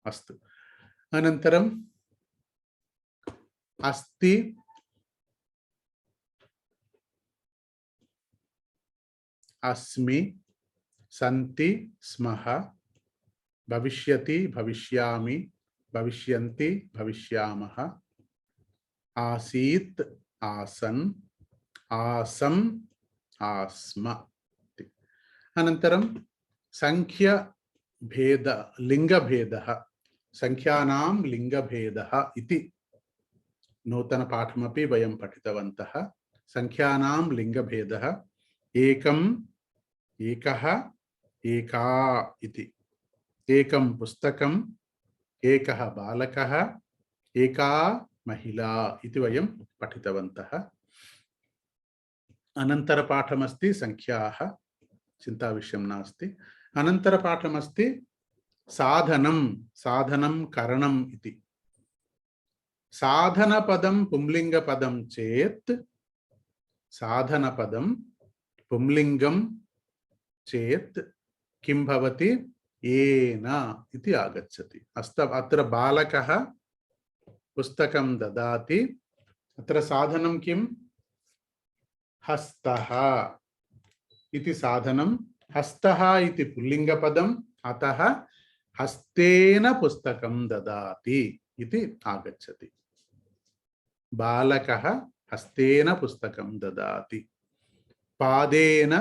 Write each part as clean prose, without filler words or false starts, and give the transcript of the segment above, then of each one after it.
अस्तु। अनन्तरम् अस्ति, अस्मि, सन्ति, स्मः, भविष्यति, भविष्यामि, भविष्यन्ति, भविष्यामः, आसीत्, आसन्, आसम्, आस्म। अनन्तरं संख्या भेद लिंगभेदः, संख्यानां लिंगभेदः इति नूतनपाठमपि वयं पठितवन्तः। संख्यानां लिंगभेदः एकम्, एकः, एका इति। एकं पुस्तकम्, एकः बालकः, एका महिला इति वयं पठितवन्तः। अनन्तरपाठमस्ति संख्याः, चिन्ताविषयं नास्ति। अनन्तरपाठमस्ति साधनं, साधनं करणम् इति। साधनपदं पुंलिङ्गपदं चेत्, साधनपदं पुंलिङ्गं चेत् किं भवति? येन इति आगच्छति। अत्र बालकः पुस्तकं ददाति, अत्र साधनं किं? हस्तः इति साधनं। हस्तः इति पुल्लिङ्गपदम्, अतः हस्तेन पुस्तकं ददाति इति आगच्छति। बालकः हस्तेन पुस्तकं ददाति। पादेन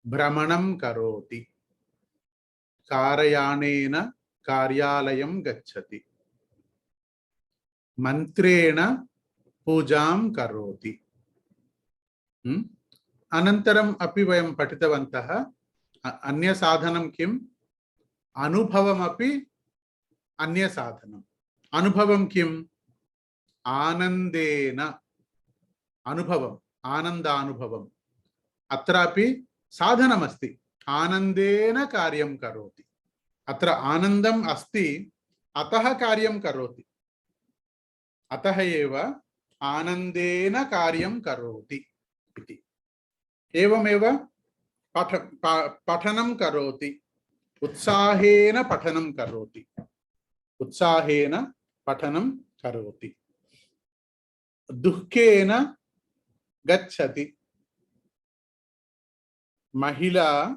भ्रमणं करोति। कारयानेन कार्यालयं गच्छति। मन्त्रेण पूजां करोति। अनन्तरम् अपि वयं पठितवन्तः अन्य साधनं किम्? अनुभवमपि अन्य साधनम्। अनुभवं किम्? आनन्देन अनुभवम्, आनन्दानुभवम्। अत्रापि साधनमस्ति, आनन्देन कार्यं करोति। अत्र आनन्दम् अस्ति, अतः कार्यं करोति, अतः एव आनन्देन कार्यं करोति इति। एवमेव पठनं करोति, उत्साहेन पठनं करोति, उत्साहेन पठनं करोति। दुःखेन गच्छति। महिला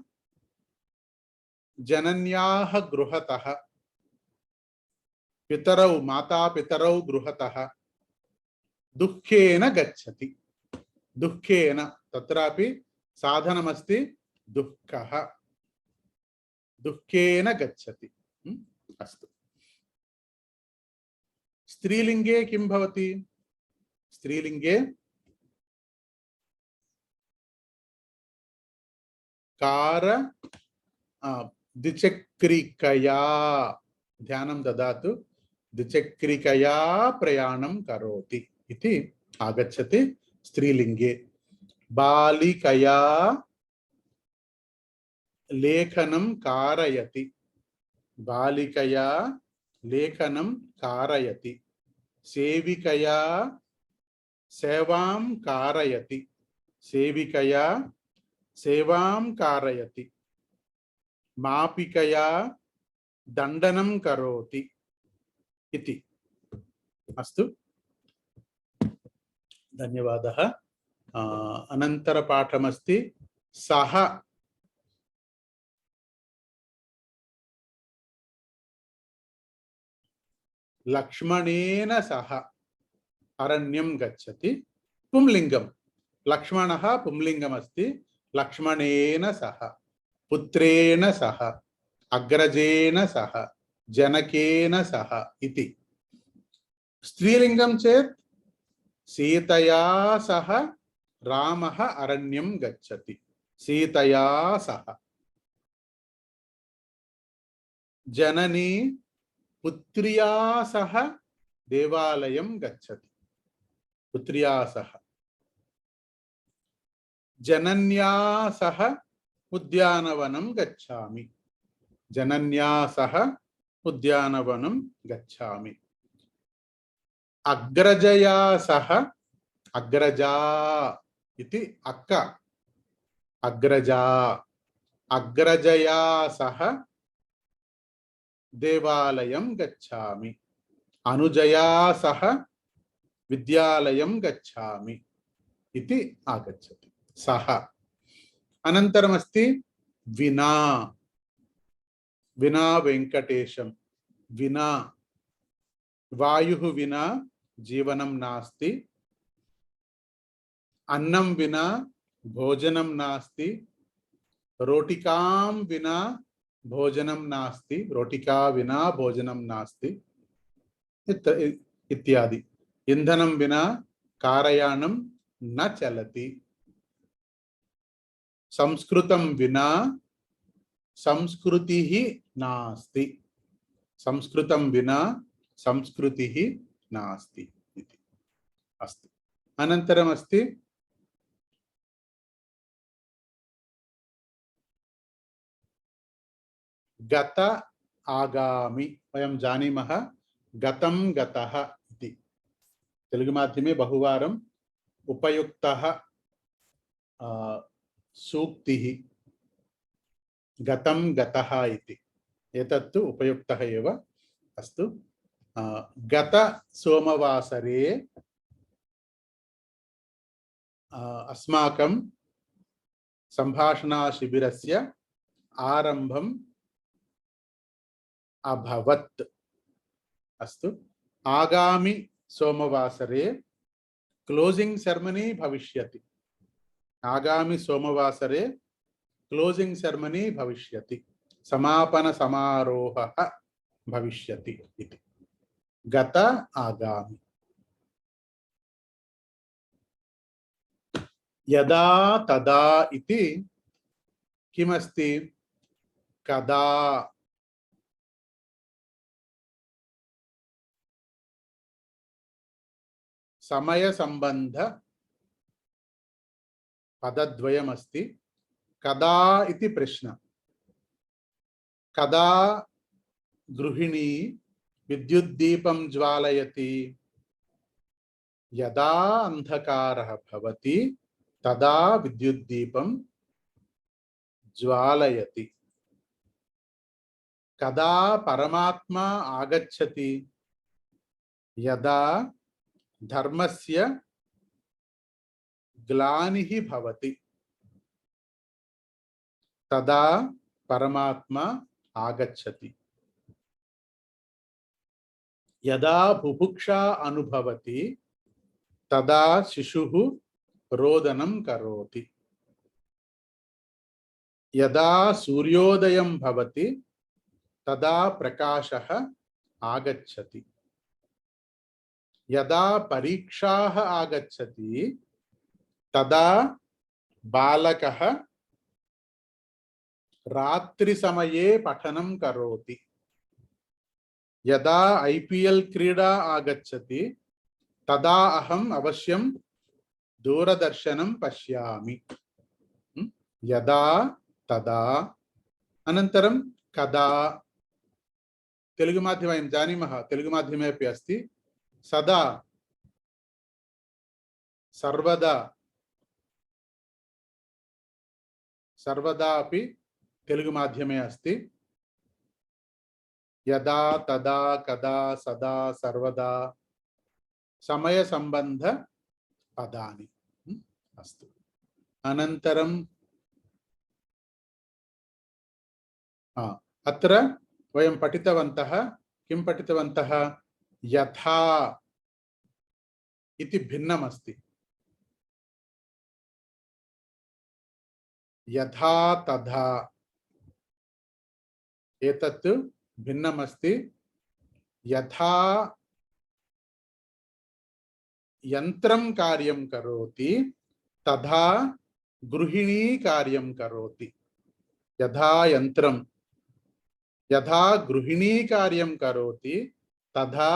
जनन्याः गृहतः, पितरौ माता पितरौ गृहतः दुःखेन गच्छति। दुःखेन, तत्रापि साधनमस्ति दुःखः, दुःखेन गच्छति। अस्तु। स्त्रीलिंगे किं भवति? स्त्रीलिंगे कार द्विचक्रिकया, ध्यानं ददातु, द्विचक्रिकया प्रयाणं करोति इति आगच्छति स्त्रीलिंगे। बालिकया लेखनं कारयति। बालिकया लेखनं कारयति। सेविकया सेवां कारयति। सेविकया सेवां कारयति। मापिकया दण्डनं करोति इति। अस्तु, धन्यवादः। अनन्तरपाठमस्ति सः। लक्ष्मणेन सह अरण्यं गच्छति। पुंलिङ्गं, लक्ष्मणः पुंलिङ्गमस्ति। लक्ष्मणेन सह, पुत्रेण सह, अग्रजेन सह, जनकेन सह इति। स्त्रीलिङ्गं चेत् सीतया सह रामः अरण्यं गच्छति। सीतया सह। जननी पुत्र्या सह देवालयं गच्छति। पुत्र्या सह। जनन्या सह उद्यानवनं गच्छामि। जनन्या सह उद्यानवनं गच्छामि। अग्रजया सह, अग्रजा इति अक्क, अग्रजा। अग्रजया सह देवालयं गच्छामि। अनुजया सह विद्यालयं गच्छामि इति आगच्छति। सह अनन्तरमस्ति विना। विना वेङ्कटेशं। विना वायुः विना जीवनं नास्ति। अन्नं विना भोजनं नास्ति। रोटिकां विना भोजनं नास्ति। रोटिका विना भोजनं नास्ति इत्यादि। इंधनं विना कारयानं न चलति। संस्कृतं विना संस्कृतिः नास्ति। संस्कृतं विना संस्कृतिः नास्ति इति अस्ति। अनन्तरमस्ति गत आगामि। वयं जानीमः गतं गतः इति। तेलुगु माध्यमे बहुवारम् उपयुक्तः सूक्तिः गतं गतः इति। एतत्तु उपयुक्तः एव अस्तु। गत सोमवासरे अस्माकं सम्भाषणाशिबिरस्य आरम्भम् अभवत्। अस्तु। आगामि सोमवासरे क्लोजिंग सेरेमनी भविष्यति। आगामि सोमवासरे क्लोजिंग सेरेमनी भविष्यति। समापन समारोहः भविष्यति इति। गत आगामि। यदा तदा इति किमस्ति? कदा। समय संबंध पदद्वयमस्ति। कदा इति प्रश्न। कदा गृहिणी विद्युद्दीपं ज्वालयति? यदा अंधकारः भवति तदा विद्युद्दीपं ज्वालयति। कदा परमात्मा आगच्छति? यदा धर्मस्य ग्लानिः भवति तदा परमात्मा आगच्छति। यदा बुभुक्षा अनुभवति तदा शिशुः रोदनं करोति। यदा सूर्योदयं भवति तदा प्रकाशः आगच्छति। यदा परीक्षाः आगच्छति तदा बालकः रात्रिसमये पठनं करोति। यदा IPL क्रीडा आगच्छति तदा अहम् अवश्यं दूरदर्शनं पश्यामि। यदा तदा। अनन्तरं कदा। तेलुगु माध्यमे वयं जानीमः, तेलुगु माध्यमे अपि अस्ति। सदा, सर्वदा, सर्वदा अपि तेलुगु माध्यमे अस्ति। यदा तदा कदा सदा सर्वदा समय संबंध पदानि अस्तु। अनन्तरं अत्र वयं पठितवन्तः। किं पठितवन्तः? यथा इति भिन्नमस्ति। यथा तथा एतत् भिन्नमस्ति। यथा यन्त्रं कार्यं करोति तथा गृहिणी कार्यं करोति। यथा यन्त्रं, यथा गृहिणी कार्यं करोति तथा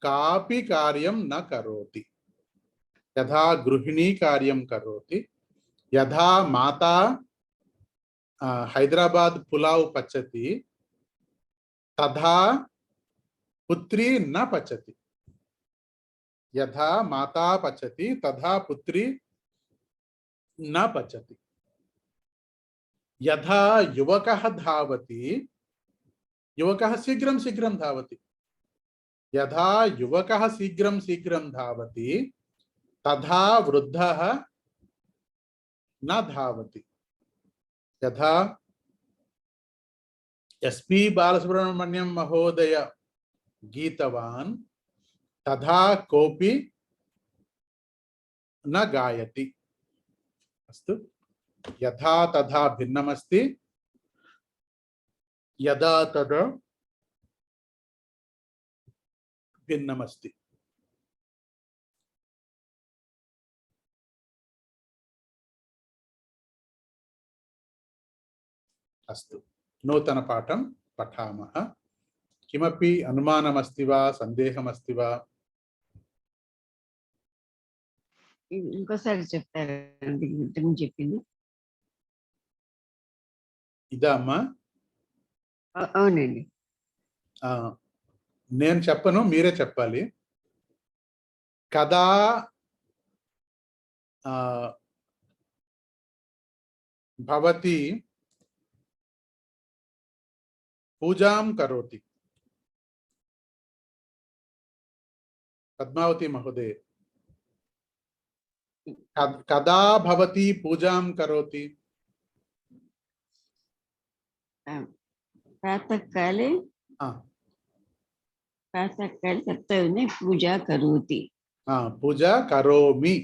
कापि कार्यं न करोति। यथा गृहिणी कार्यं करोति। यथा माता हैदराबाद पुलाव पचति तथा पुत्री न पचति। यथा माता पचति तथा पुत्री न पचति। यथा युवकः धावति युवकः शीघ्रं शीघ्रं धावति। यथा युवकः शीघ्रं शीघ्रं धावति तथा वृद्धः न धावति। यथा एसपी बालसुब्रह्मण्यम महोदय गीतवान् तथा कोऽपि न गायति। अस्तु, यथा तथा भिन्नमस्ति, यदा तदा भिन्नमस्ति। अस्तु, नूतनपाठं पठामः। किमपि अनुमानमस्ति वा, सन्देहमस्ति वा? ఇంకోసారి చెప్తారండి ఇంతకు చెప్పింది. ఇదా అమ్మా? అవునండి. నేను చెప్పను, మీరే చెప్పాలి. కదా భవతి పూజాం కరోతి। పద్మావతి మహోదయ, कदा भवती पूजां करोति? प्रातःकाले सप्तदिने पूजा करोति। पूजा करोमि,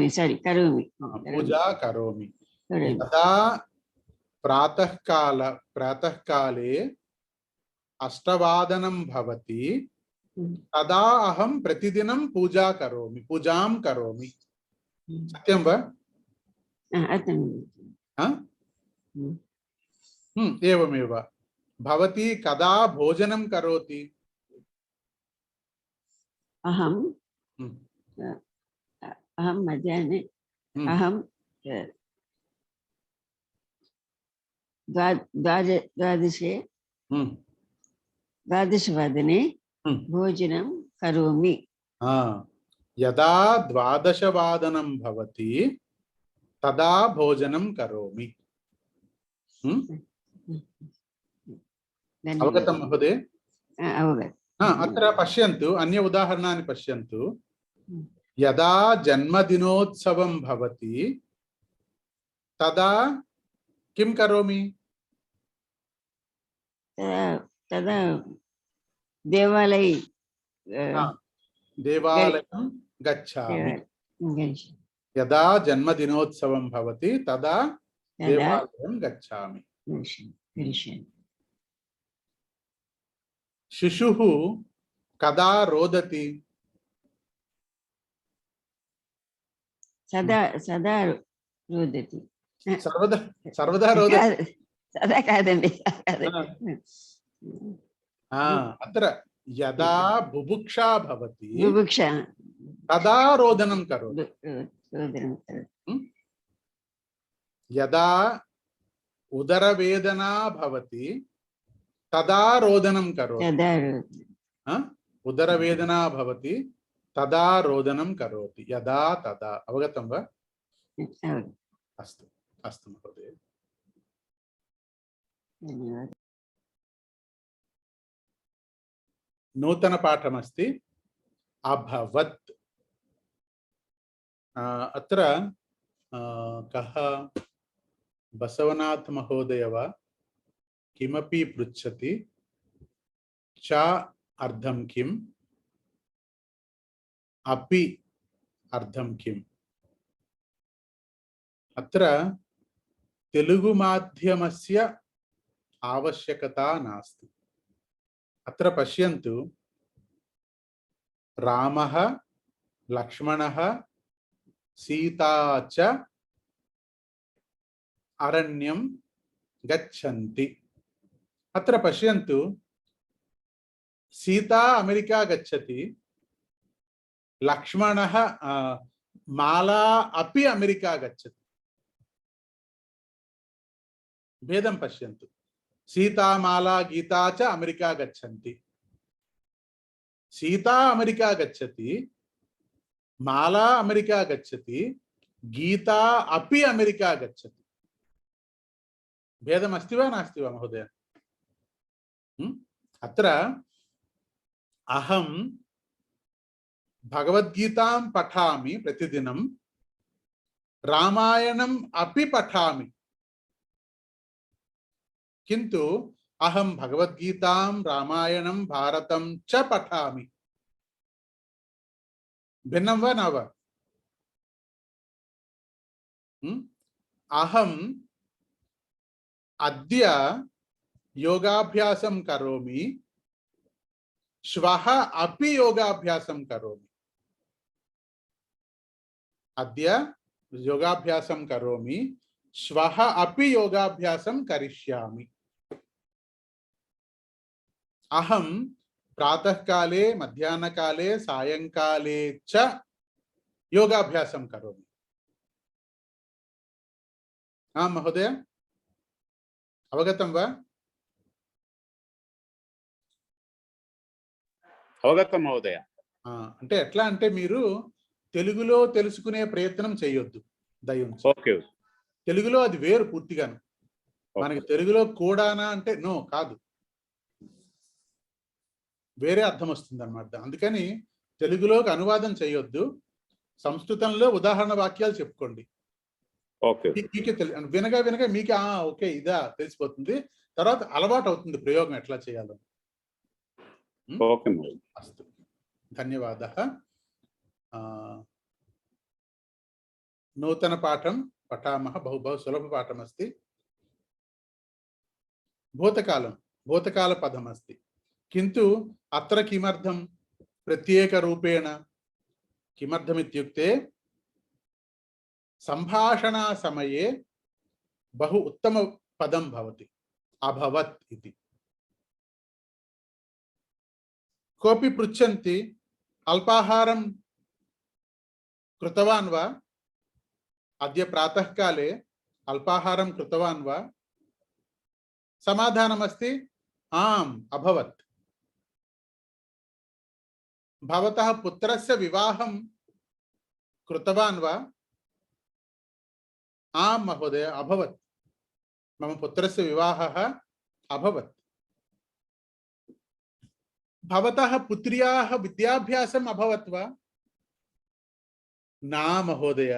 सॉरी करोमि, पूजा करोमि। तदा प्रातःकाले 8 भवति, तदा अहं प्रतिदिनं पूजां करोमि। सत्यं वा? एवमेव। भवती कदा भोजनं करोति? अहं मध्याह्ने अहं द्वादशवादने भोजनं करोमि। यदा 12 भवति तदा भोजनं करोमि। अवगतं महोदय? अत्र पश्यन्तु, अन्य उदाहरणानि पश्यन्तु। यदा जन्मदिनोत्सवं भवति तदा किं करोमि? तदा देवालयं गच्छामि। यदा जन्मदिनोत्सवं भवति तदा देवालयं गच्छामि। शिशुः कदा रोदति? सदा रोदति। सर्वदा रोदति? सदा कादन्ति। अत्र यदा बुभुक्षा भवति तदा रोदनं करोति। यदा उदरवेदना भवति तदा रोदनं करोति। उदरवेदना भवति तदा रोदनं करोति। यदा तदा। अवगतं वा? अस्तु अस्तु महोदय, धन्यवादः। नूतनपाठमस्ति अभवत्। अत्र कः बसवनाथ महोदय वा किमपि पृच्छति? च अर्थं किम्? अपि अर्थं किम्? अत्र तेलुगु माध्यमस्य आवश्यकता नास्ति। अत्र पश्यन्तु, रामः लक्ष्मणः सीता च अरण्यं गच्छन्ति। अत्र पश्यन्तु, सीता अमेरिका गच्छति, लक्ष्मणः माला अपि अमेरिका गच्छति। भेदं पश्यन्तु। सीता माला गीता च अमेरिका गच्छन्ति। सीता अमेरिका गच्छति, माला अमेरिका गच्छति, गीता अपि अमेरिका गच्छति। भेदमस्ति वा नास्ति वा महोदय? अत्र अहं भगवद्गीतां पठामि प्रतिदिनं, रामायणम् अपि पठामि, किन्तु अहं भगवद्गीतां, रामायणं, भारतं च पठामि। भिन्नं वा न वा? अहम् अद्य योगाभ्यासं करोमि, श्वः अपि योगाभ्यासं करोमि। अद्य योगाभ्यासं करोमि, श्वः अपि योगाभ्यासं करिष्यामि। अहं प्रातःकाले, मध्याह्नकाले, सायंकाले च योगाभ्यासं करोमि। आं महोदय, अवगतं वा? అవగతం మహోదయ. అంటే ఎట్లా అంటే మీరు తెలుగులో తెలుసుకునే ప్రయత్నం చేయొద్దు దయవుంచి. ఓకే. తెలుగులో అది వేరు పూర్తిగాను. మనకి తెలుగులో కూడానా అంటే నో కాదు, వేరే అర్థం వస్తుంది అన్నమాట. అందుకని తెలుగులోకి అనువాదం చేయొద్దు, సంస్కృతంలో ఉదాహరణ వాక్యాలు చెప్పుకోండి. ఓకే. మీకే వినగా వినగా మీకు ఓకే ఇదా తెలిసిపోతుంది, తర్వాత అలవాటు అవుతుంది ప్రయోగం ఎట్లా చేయాలో. ఓకే. అస్తు, ధన్యవాదः. నూతన పాఠం పఠామः. बहु सुलभ पाठमस्ति. भूतकालं भूतकालपदमस्ति, किन्तु अत्र किमर्थं प्रत्येकरूपेण? किमर्थमित्युक्ते सम्भाषणसमये बहु उत्तमपदं भवति, अभवत् इति. कोऽपि पृच्छन्ति अल्पाहारं कृतवान् वा? अद्य प्रातःकाले अल्पाहारं कृतवान् वा? समाधानमस्ति आम् अभवत्। भवतः पुत्रस्य विवाहं कृतवान् वा? आम् महोदय अभवत्, मम पुत्रस्य विवाहः अभवत्। भवतः पुत्र्याः विद्याभ्यासम् अभवत् वा? न महोदय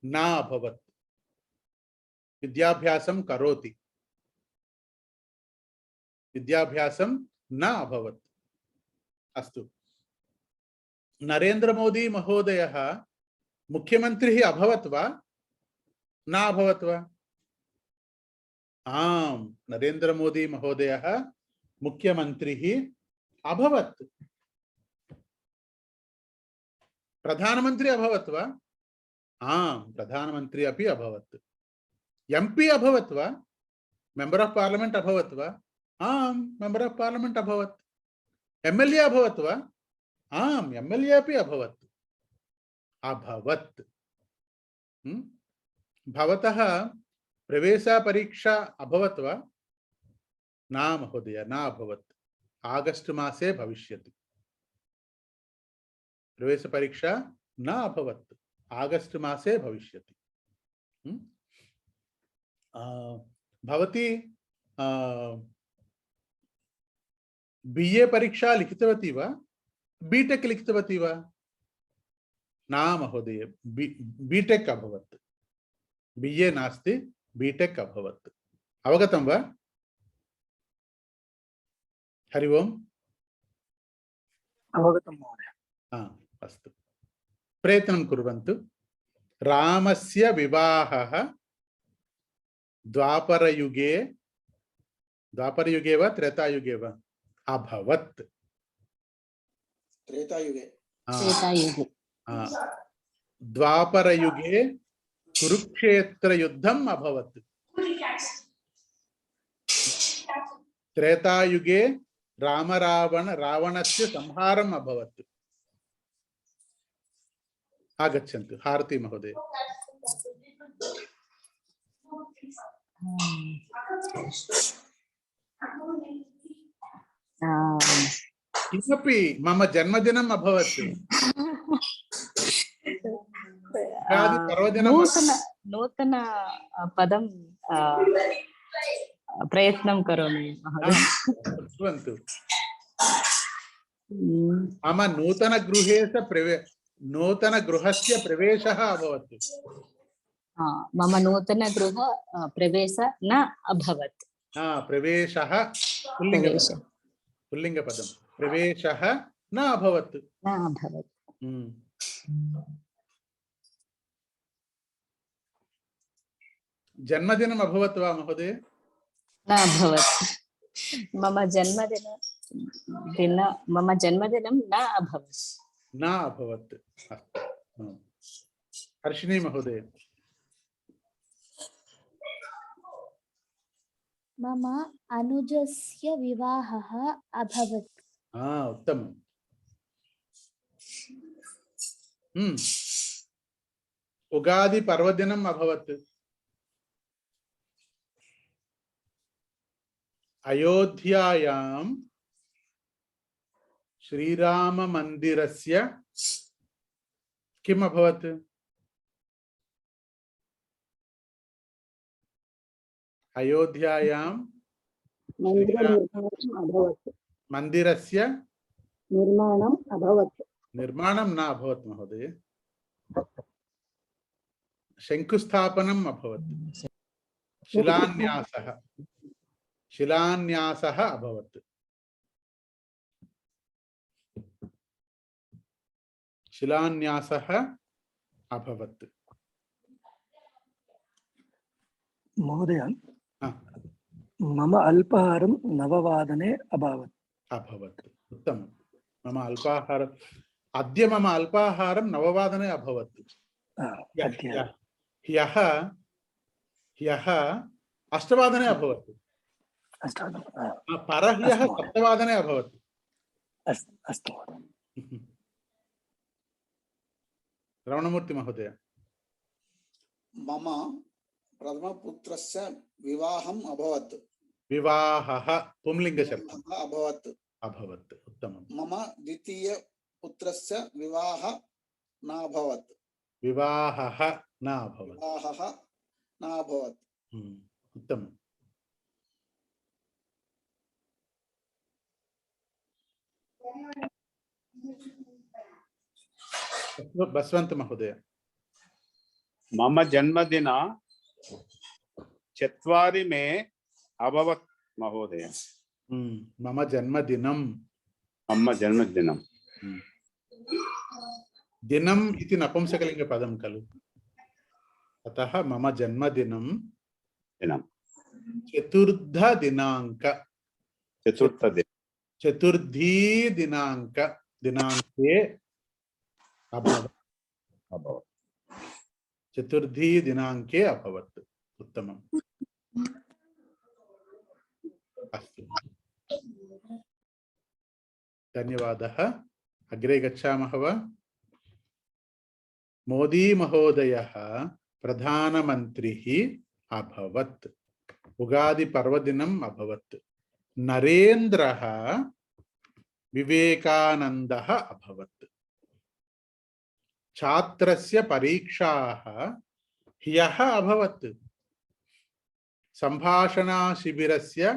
न अभवत्, विद्याभ्यासं करोति, विद्याभ्यासं न अभवत्। अस्तु, नरेंद्र मोदी महोदयः मुख्यमंत्री अभवत् वा? न अभवत् वा? आम्, नरेंद्र मोदी महोदयः मुख्यमंत्री अभवत्। प्रधानमंत्री अभवत् वा? आम्, प्रधानमंत्री अपि अभवत्। एमपी अभवत् वा? मेंबर ऑफ पार्लियामेंट अभवत् वा? आम्, मेंबर ऑफ पार्लियामेंट अभवत्। एमएलए अभवत् वा? आम्, एमएलए अपि अभवत्। अभवत्। भवतः प्रवेशपरीक्षा अभवत् वा? न महोदय न अभवत्, आगस्ट मासे भविष्यति। प्रवेशपरीक्षा न अभवत्, आगस्ट मासे भविष्यति। भवती बीए परीक्षा लिखितवती वा? बीटेक लिखितवती वा? न महोदय बीटेक अभवत्, बीए नास्ति बीटेक अभवत्। अवगतं वा? हरि ओम्। अवगतं महोदय। अस्तु, प्रयत्नं कुर्वन्तु। रामस्य विवाहः द्वापरयुगे वा त्रेतायुगे वा अभवत्? त्रेतायुगे। त्रेतायुगे। द्वापरयुगे कुरुक्षेत्रयुद्धम् अभवत्। त्रेतायुगे रावणस्य संहारम् अभवत्। आगच्छन्तु हारती महोदय। किमपि मम जन्मदिनम् अभवत्, नूतन पदं प्रयत्नं करोमि महोदय। शृण्वन्तु। मम नूतनगृहस्य प्रवेशः अभवत्। मम नूतनगृह प्रवेश न अभवत्। प्रवेशः पुल्लिङ्गपदं प्रवेशः न अभवत्। जन्मदिनम् अभवत् वा महोदय? न अभवत्। मम जन्मदिनं न अभवत्। न अभवत्। हर्षिणी महोदय। मम अनुजस्य विवाहः अभवत्। उत्तमम्। उगादि पर्वदिनम् अभवत्। अयोध्यायां श्रीराममन्दिरस्य किम् अभवत्? अयोध्यायां मन्दिरस्य निर्माणम् अभवत्। निर्माणं न अभवत् महोदय, शङ्कुस्थापनम् अभवत्। शिलान्यासः अभवत्। शिलान्यासः अभवत्। महोदय, मम अल्पाहारं 9 अभवत्। उत्तमं। अद्य मम अल्पाहारं 9 अभवत्। ह्यः 8 अभवत्। परह्यः 7 अभवत्। अस्तु। रमणमूर्ति महोदय। मम प्रथमपुत्रस्य विवाहम् अभवत्। विवाहः पुंलिङ्गशब्दः अभवत्। उत्तमं। मम द्वितीयपुत्रस्य विवाहः न अभवत्। विवाहः न अभवत्। उत्तमं। बसवन्त महोदय। मम जन्मदिन 4 मे अभवत् महोदय। मम जन्मदिनं दिनम् इति नपुंसकलिङ्गपदं खलु, अतः मम जन्मदिनं चतुर्थी दिनाङ्के अभवत्। चतुर्थी दिनाङ्के अभवत्। उत्तमम्। अस्तु, धन्यवादः। अग्रे गच्छामः वा? मोदी महोदयः प्रधानमन्त्री अभवत्। उगादि पर्वदिनम् अभवत्। नरेन्द्रः विवेकानन्दः अभवत्। छात्रस्य परीक्षाः ह्यः अभवत्। सम्भाषणा शिबिरस्य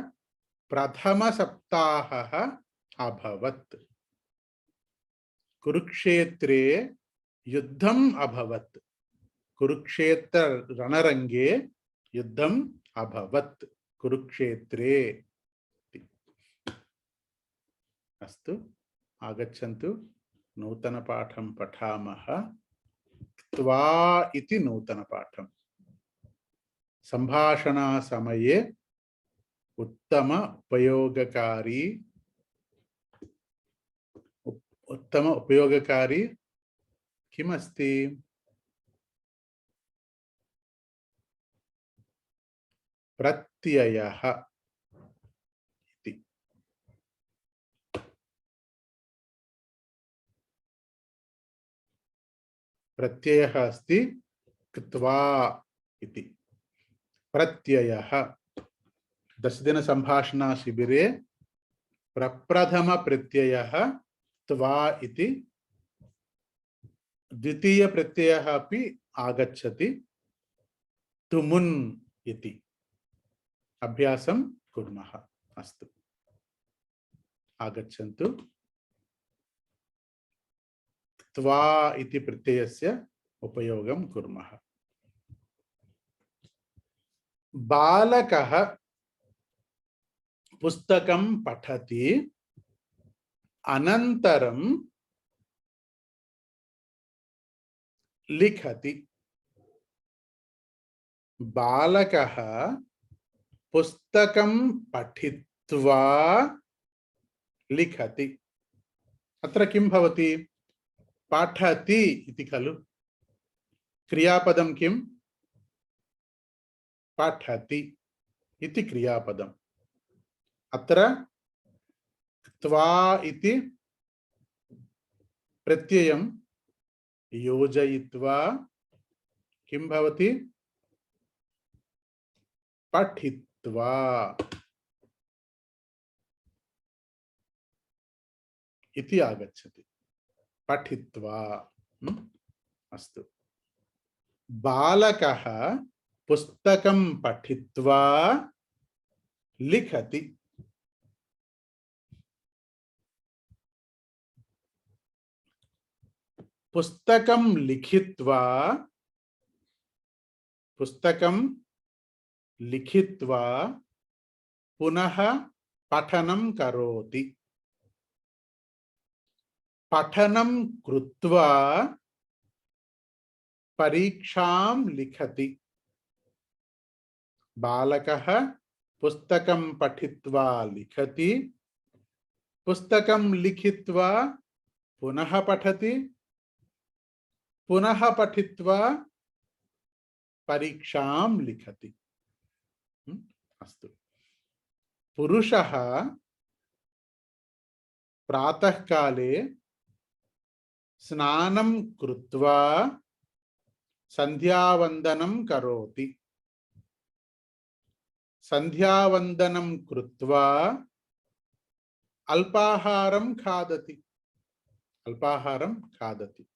प्रथमसप्ताहः अभवत्। कुरुक्षेत्रे युद्धम् अभवत्। कुरुक्षेत्र रणरङ्गे युद्धम् अभवत्। कुरुक्षेत्रे। अस्तु, आगच्छन्तु, नूतनपाठं पठामः। क्त्वा इति नूतनपाठम्। सम्भाषणा समये उत्तम उपयोगकारी किमस्ति? प्रत्ययः इति। प्रत्ययः अस्ति क्त्वा इति। प्रत्ययः 10 दिन संभाषणा शिबिरे प्रप्रथम प्रत्ययः त्वा इति। द्वितीय प्रत्ययः अपि आगच्छति तुमुन् इति। अभ्यासं कुर्मः। अस्तु, आगच्छन्तु। त्वा इति प्रत्ययस्य उपयोगं कुर्मः। बालकः पुस्तकं पठति, अनन्तरं लिखति। बालकः पुस्तकं पठित्वा लिखति। अत्र किं भवति? पठति इति खलु। क्रियापदं किं? पठति इति क्रियापदम्। अत्र त्वा इति प्रत्ययं योजयित्वा किं भवति? पठित्वा इति आगच्छति। पठित्वा। अस्तु, बालकः पुस्तकं पठित्वा लिखति। पुस्तकं लिखित्वा, पुस्तकं लिखित्वा पुनः पठनं करोति। पठनं कृत्वा परीक्षां लिखति। बालकः पुस्तकं पठित्वा लिखति, पुस्तकं लिखित्वा पुनः पठति, पुनः पठित्वा परीक्षां लिखति। अस्तु, पुरुषः प्रातःकाले स्नानं कृत्वा संध्यावन्दनं करोति। संध्यावन्दनं कृत्वा अल्पाहारं खादति। अल्पाहारं खादति।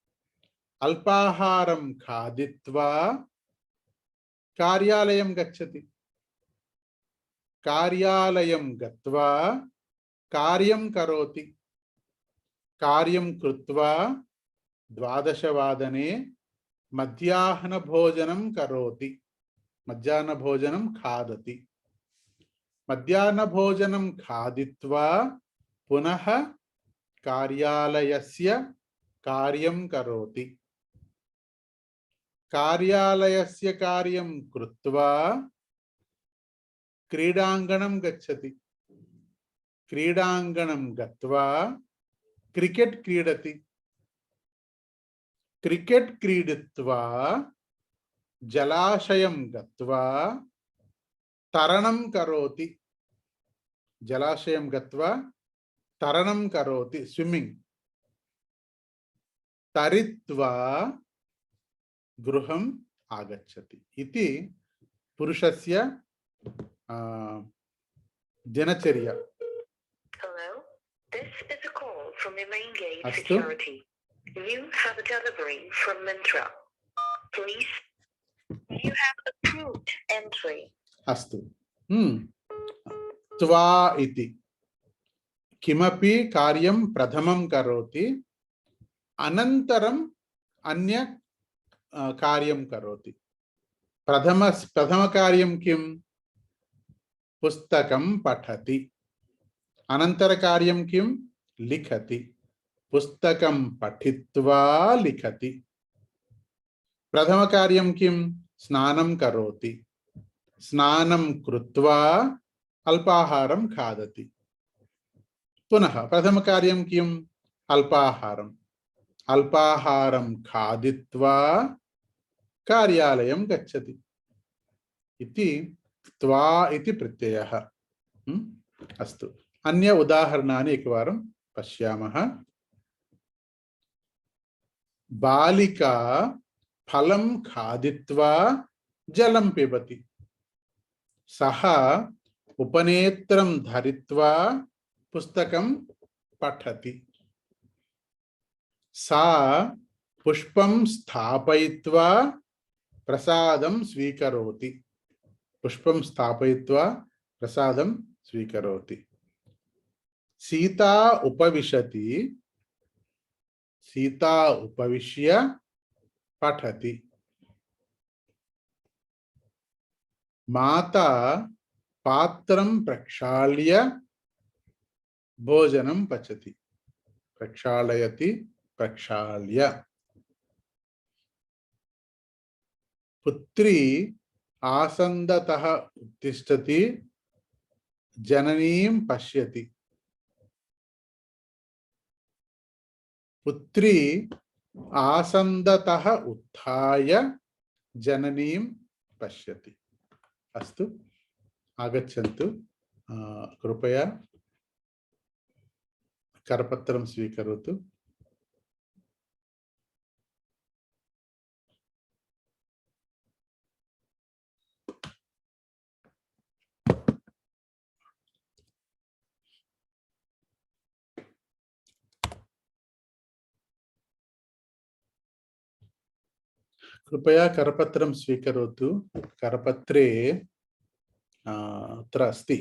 अल्पाहारं खादित्वा कार्यालयं गच्छति। कार्यालयं गत्वा कार्यं करोति। कार्यं कृत्वा 12वादने मध्याह्नभोजनं करोति। मध्याह्नभोजनं खादति। मध्याह्नभोजनं खादित्वा पुनः कार्यालयस्य कार्यं करोति। कार्यालयस्य कार्यं कृत्वा क्रीडाङ्गणं गच्छति। क्रीडाङ्गणं गत्वा क्रिकेट क्रीडति। क्रिकेट क्रीडित्वा जलाशयं गत्वा तरणं करोति। जलाशयं गत्वा तरणं करोति, स्विमिंग। तरित्वा गृहम् आगच्छति। इति पुरुषस्य दिनचर्या। Hello, this is a call from the main gate Astu. security. You have a delivery from Mintra. Please, you have approved entry. अस्तु। त्वा इति किमपि कार्यं प्रथमं करोति, अनन्तरम् अन्य कार्यं करोति। प्रथमकार्यं किं? पुस्तकं पठति। अनन्तरकार्यं किं? लिखति। पुस्तकं पठित्वा लिखति। प्रथमकार्यं किं? स्नानं करोति। स्नानं कृत्वा अल्पाहारं खादति। पुनः प्रथमकार्यं किम्? अल्पाहारम्। अल्पाहारं खादित्वा कार्यालयं गच्छति। इति त्वा इति प्रत्ययः। अस्तु, अन्य उदाहरणानि एकवारं पश्यामः। बालिका फलं खादित्वा जलं पिबति। सः उपनेत्रं धरित्वा पुस्तकं पठति। सा पुष्पं स्थापयित्वा प्रसादं स्वीकरोति। पुष्पं स्थापयित्वा प्रसादं स्वीकरोति। सीता उपविशति, सीता उपविश्य पठति। माता पात्रं प्रक्षाल्य भोजनं पचति, प्रक्षालयति, प्रक्षाल्य। पुत्री आसन्दतः उत्तिष्ठति, जननीं पश्यति। पुत्री आसन्दतः उत्थाय जननीं पश्यति। अस्तु, आगच्छन्तु। कृपया करपत्रं स्वीकरोतु। कृपया करपत्रं स्वीकरोतु। करपत्रे अत्र अस्ति।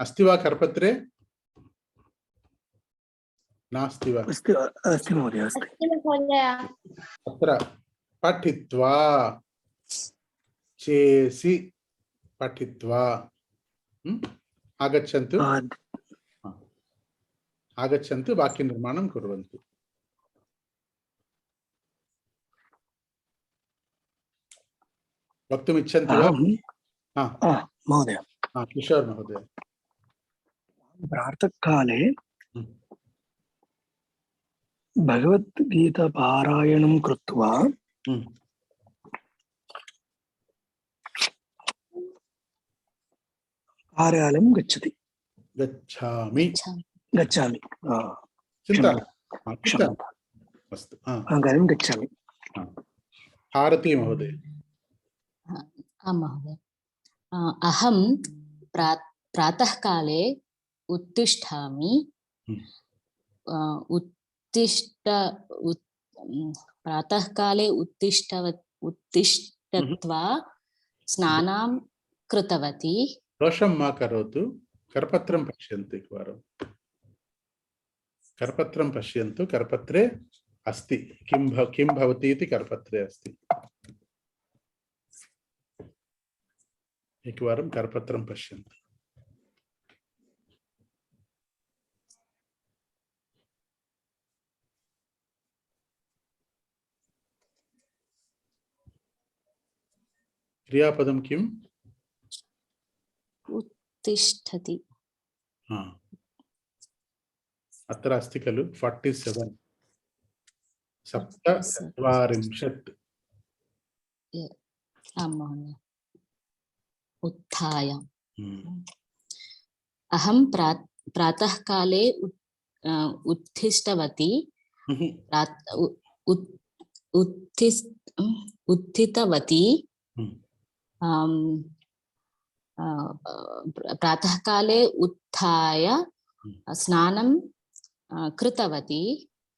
अस्ति वा करपत्रे? नास्ति वा? अस्ति महोदय, अस्ति। अत्र पठित्वा, चेसि, पठित्वा। आगच्छन्तु, आगच्छन्तु, वाक्यनिर्माणं कुर्वन्तु। वक्तुम् इच्छन्ति वा? महोदय, किशोर महोदय। प्रातःकाले भगवद्गीतापारायणं कृत्वा कार्यालयं गच्छति। गच्छामि, गच्छामि। चिन्ता क्षम्यताम्। अस्तु, कार्यालयं गच्छामि। भारती महोदय। आं महोदय। अहं प्रातःकाले उत्तिष्ठामि। प्रातःकाले उत्तिष्ठत्वा स्नानं कृतवती। दोषं मा करोतु। करपत्रं पश्यन्तु एकवारं। करपत्रं पश्यन्तु। करपत्रे अस्ति किं भवति इति करपत्रे अस्ति। एकवारं करपत्रं पश्यन्तु। क्रियापदं किम्? उत्तिष्ठति। अत्र अस्ति खलु 47 47। आं महोदय। उत्थाय। अहं प्रातःकाले उत्थितवती। उत्थितवती। प्रातःकाले उत्थाय स्नानं कृतवती।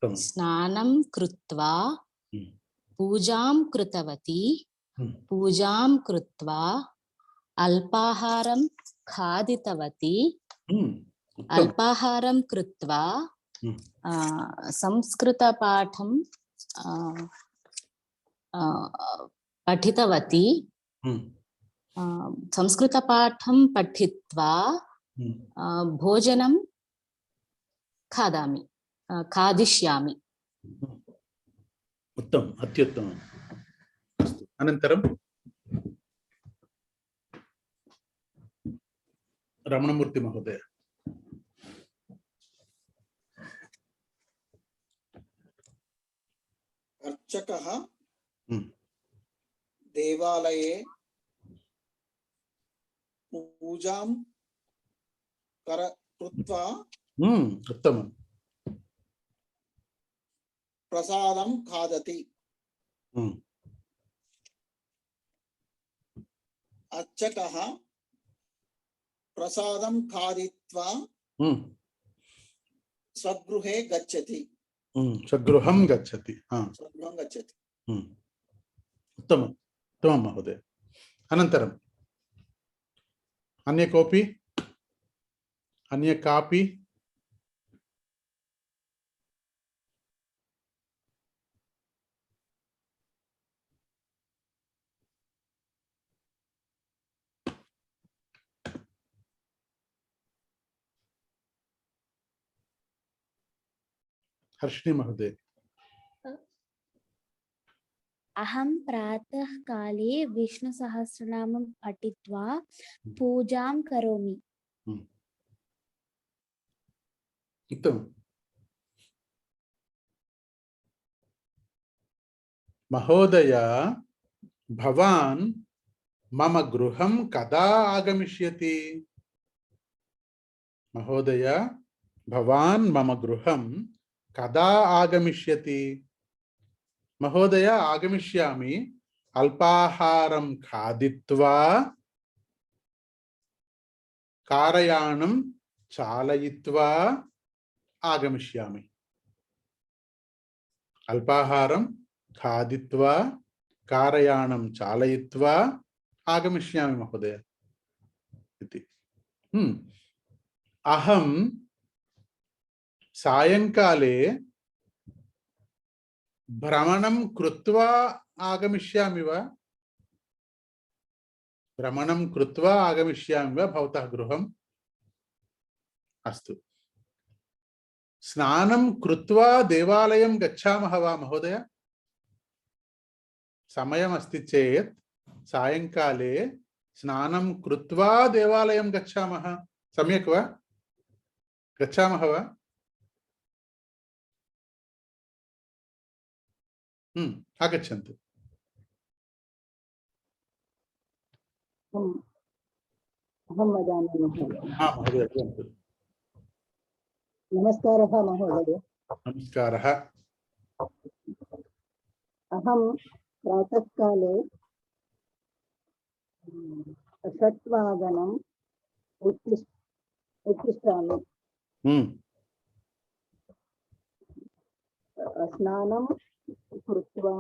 स्नानं कृत्वा पूजां कृतवती। पूजां कृत्वा अल्पाहारं खादितवती। अल्पाहारं कृत्वा संस्कृतपाठं पठितवती। संस्कृतपाठं पठित्वा भोजनं खादिष्यामि। उत्तमम्, अत्युत्तमम्। अस्तु, अनन्तरं रमणमूर्ति महोदय। अर्चकः देवालये पूजां कृत्वा उत्तमम्। प्रसादं खादति। अर्चकः प्रसादं खादित्वा स्वगृहे गच्छति। स्वगृहं गच्छति। स्वगृहं गच्छति। उत्तमम् उत्तमं महोदय। अनन्तरम् अन्य कोऽपि अन्य कापि? हर्षिणी महोदय। अहं प्रातः काले विष्णुसहस्रनामं पठित्वा पूजां करोमि। उत्तमम्। महोदय, भवान् मम गृहं कदा आगमिष्यति? महोदय, भवान् मम गृहं कदा आगमिष्यति? महोदय, आगमिष्यामि। अल्पाहारं खादित्वा कारयानं चालयित्वा आगमिष्यामि। अल्पाहारं खादित्वा कारयानं चालयित्वा आगमिष्यामि महोदय इति। अहं सायंकाले भ्रमणं कृत्वा आगमिष्यामि वा? भ्रमणं कृत्वा आगमिष्यामि वा भवतः गृहम्? अस्तु। स्नानं कृत्वा देवालयं गच्छामः वा महोदय? समयमस्ति चेत् सायंकाले स्नानं कृत्वा देवालयं गच्छामः। सम्यक् वा? गच्छामः वा? आगच्छन्तु। अहं वदामि महोदय। महोदय वदन्तु। नमस्कारः महोदय। नमस्कारः। अहं प्रातःकाले 6:00 उत्तिष्ठामि। स्नानं कृत्वा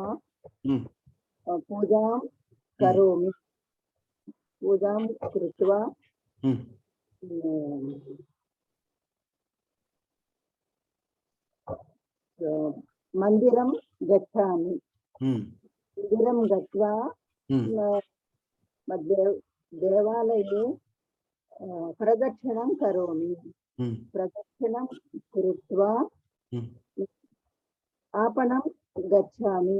पूजां करोमि। पूजां कृत्वा मन्दिरं गच्छामि। मन्दिरं गत्वा देवालये प्रदक्षिणं करोमि। प्रदक्षिणं कृत्वा आपणं गच्छामि।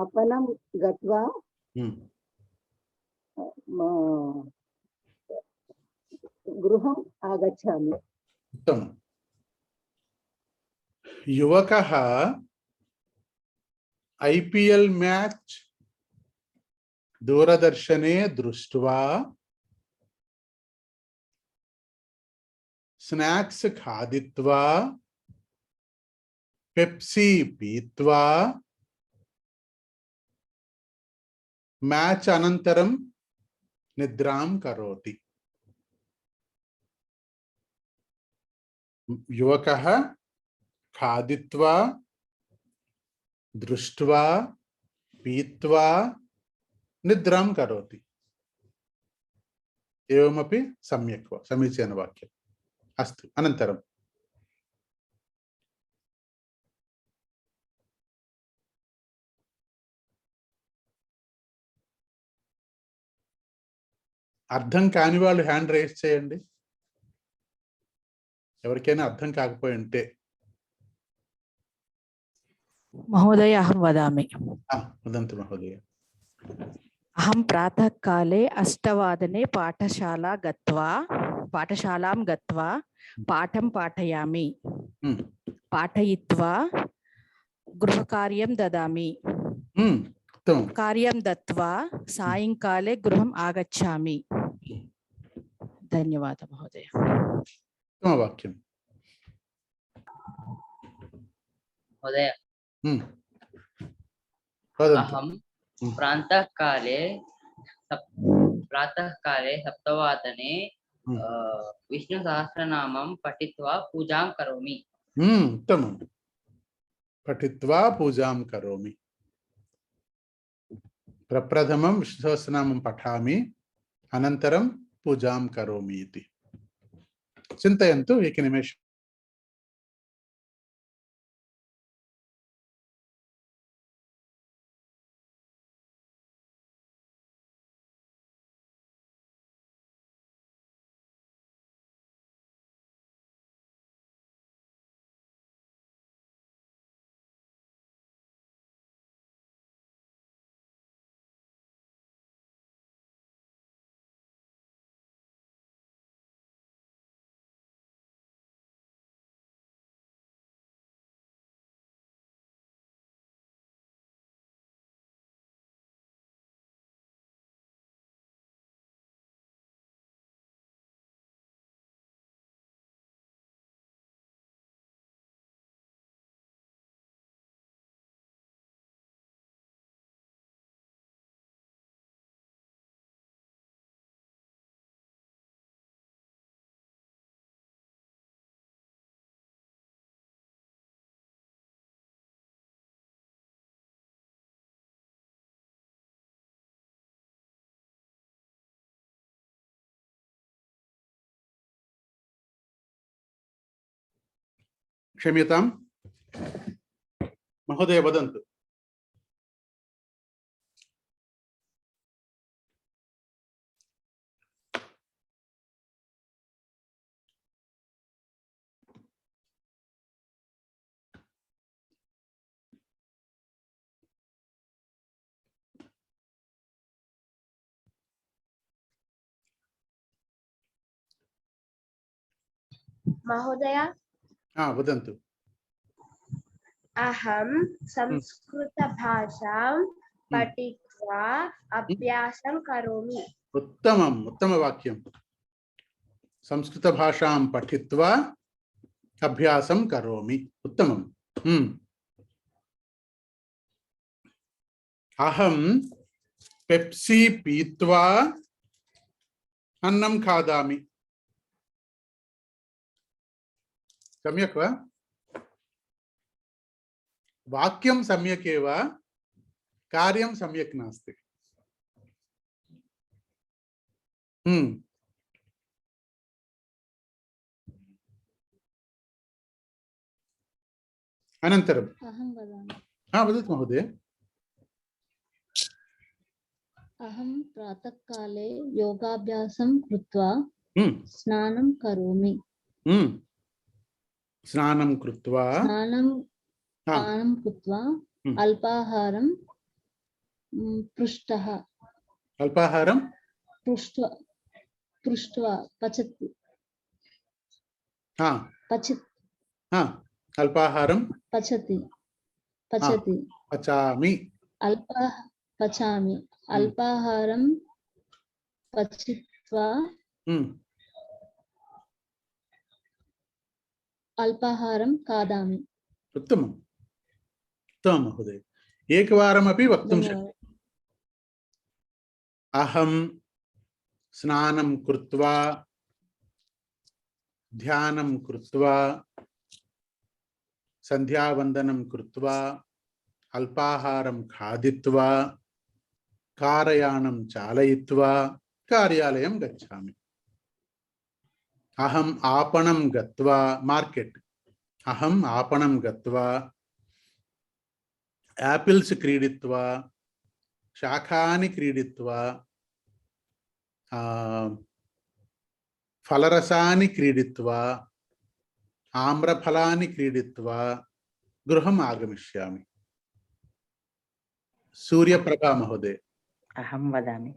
आपणं गत्वा गृहम् आगच्छामि। उत्तमम्। युवकः IPL मैच दूरदर्शने दृष्ट्वा स्नैक्स खादित्वा पेप्सी पीत्वा मैच अनन्तरं निद्रां करोति। युवकः खादित्वा दृष्ट्वा पीत्वा निद्रां करोति। एवमपि सम्यक् समीचीनवाक्यम्। अस्तु, अनन्तरम् అర్థం కాని వాళ్ళు హ్యాండ్ రైజ్ చేయండి. ఎవరికైనా అర్థం కాకపోయి ఉంటే. महोदय अहं वदामि। वदन्तु महोदय। अहं प्रातःकाले 8:00 पाठशालां गत्वा पाठं पाठयामि। पाठयित्वा गृहकार्यं ददामि। कार्यं दत्वा सायंकाले गृहम् आगच्छामि। धन्यवादः महोदय। वाक्यम् महोदय, अहं प्रातःकाले प्रातःकाले सप्तवादने विष्णुसहस्रनामं पठित्वा पूजां करोमि। उत्तमं। पठित्वा पूजां करोमि। प्रप्रथमं विष्णुसहस्रनामं पठामि, अनन्तरं पूजां करोमि इति। चिन्तयन्तु एकनिमेषम्। क्षम्यतां महोदय, वदन्तु। महोदय, वदन्तु। अहं संस्कृतभाषां पठित्वा अभ्यासं करोमि। उत्तमम्, उत्तमवाक्यं। संस्कृतभाषां पठित्वा अभ्यासं करोमि। उत्तमम्। अहं पेप्सी पीत्वा अन्नं खादामि। सम्यक् वा? वाक्यं सम्यक् एव, कार्यं सम्यक् नास्ति। अनन्तरम् अहं वदामि। वदतु महोदय। अहं प्रातःकाले योगाभ्यासं कृत्वा स्नानं करोमि। स्नानं कृत्वा अल्पाहारं पृष्ट्वा पचति। अल्पाहारं पचति। पचामि। पचामि। अल्पाहारं पचित्वा अल्पाहारं खादामि। उत्तमम्, उत्तमं महोदय। एकवारमपि वक्तुं शक्यते। अहं स्नानं कृत्वा ध्यानं कृत्वा संध्यावन्दनं कृत्वा अल्पाहारं खादित्वा कारयानं चालयित्वा कार्यालयं गच्छामि। अहम् आपणं गत्वा मार्केट् अहम् आपणं गत्वा एपल्स् क्रीडित्वा शाकानि क्रीडित्वा फलरसानि क्रीडित्वा आम्रफलानि क्रीडित्वा गृहम् आगमिष्यामि। सूर्यप्रभा महोदय। अहं वदामि।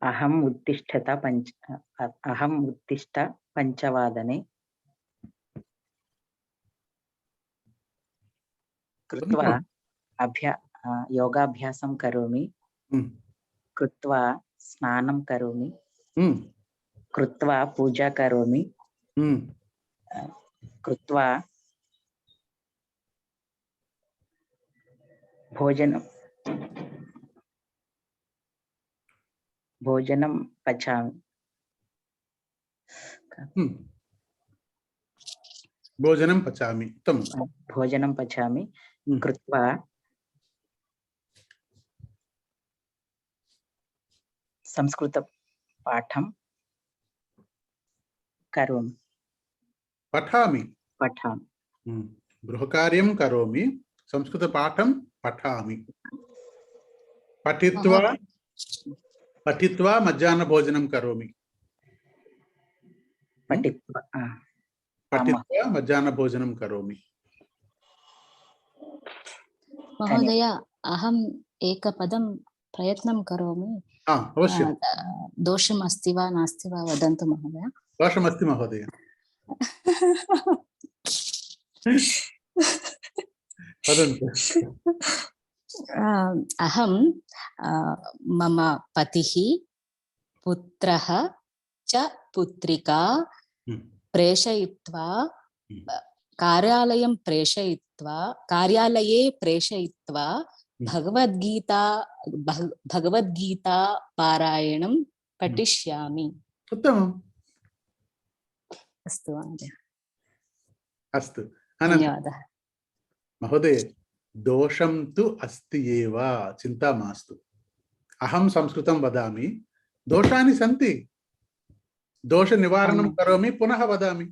अहम् उत्तिष्ठ पञ्चवादने कृत्वा योगाभ्यासं करोमि। कृत्वा स्नानं करोमि। कृत्वा पूजा करोमि। कृत्वा भोजनं पचामि भोजनं पचामि उत्तमं भोजनं पचामि कृत्वा संस्कृतपाठं करोमि पठामि पठामि गृहकार्यं करोमि संस्कृतपाठं पठामि पठित्वा मध्याह्नभोजनं करोमि पठित्वा मध्याह्नभोजनं करोमि महोदय अहम् एकपदं प्रयत्नं करोमि अवश्यं दोषम् अस्ति वा नास्ति वा वदन्तु महोदय दोषमस्ति महोदय वदन्तु अहं मम पतिः पुत्रः च पुत्रिका प्रेषयित्वा कार्यालये प्रेषयित्वा भगवद्गीता पारायणं पठिष्यामि उत्तमम् अस्तु महोदय अस्तु धन्यवादः महोदय दोषं तु अस्ति एव चिन्ता मास्तु अहं संस्कृतं वदामि दोषानि सन्ति दोषनिवारणं करोमि पुनः वदामि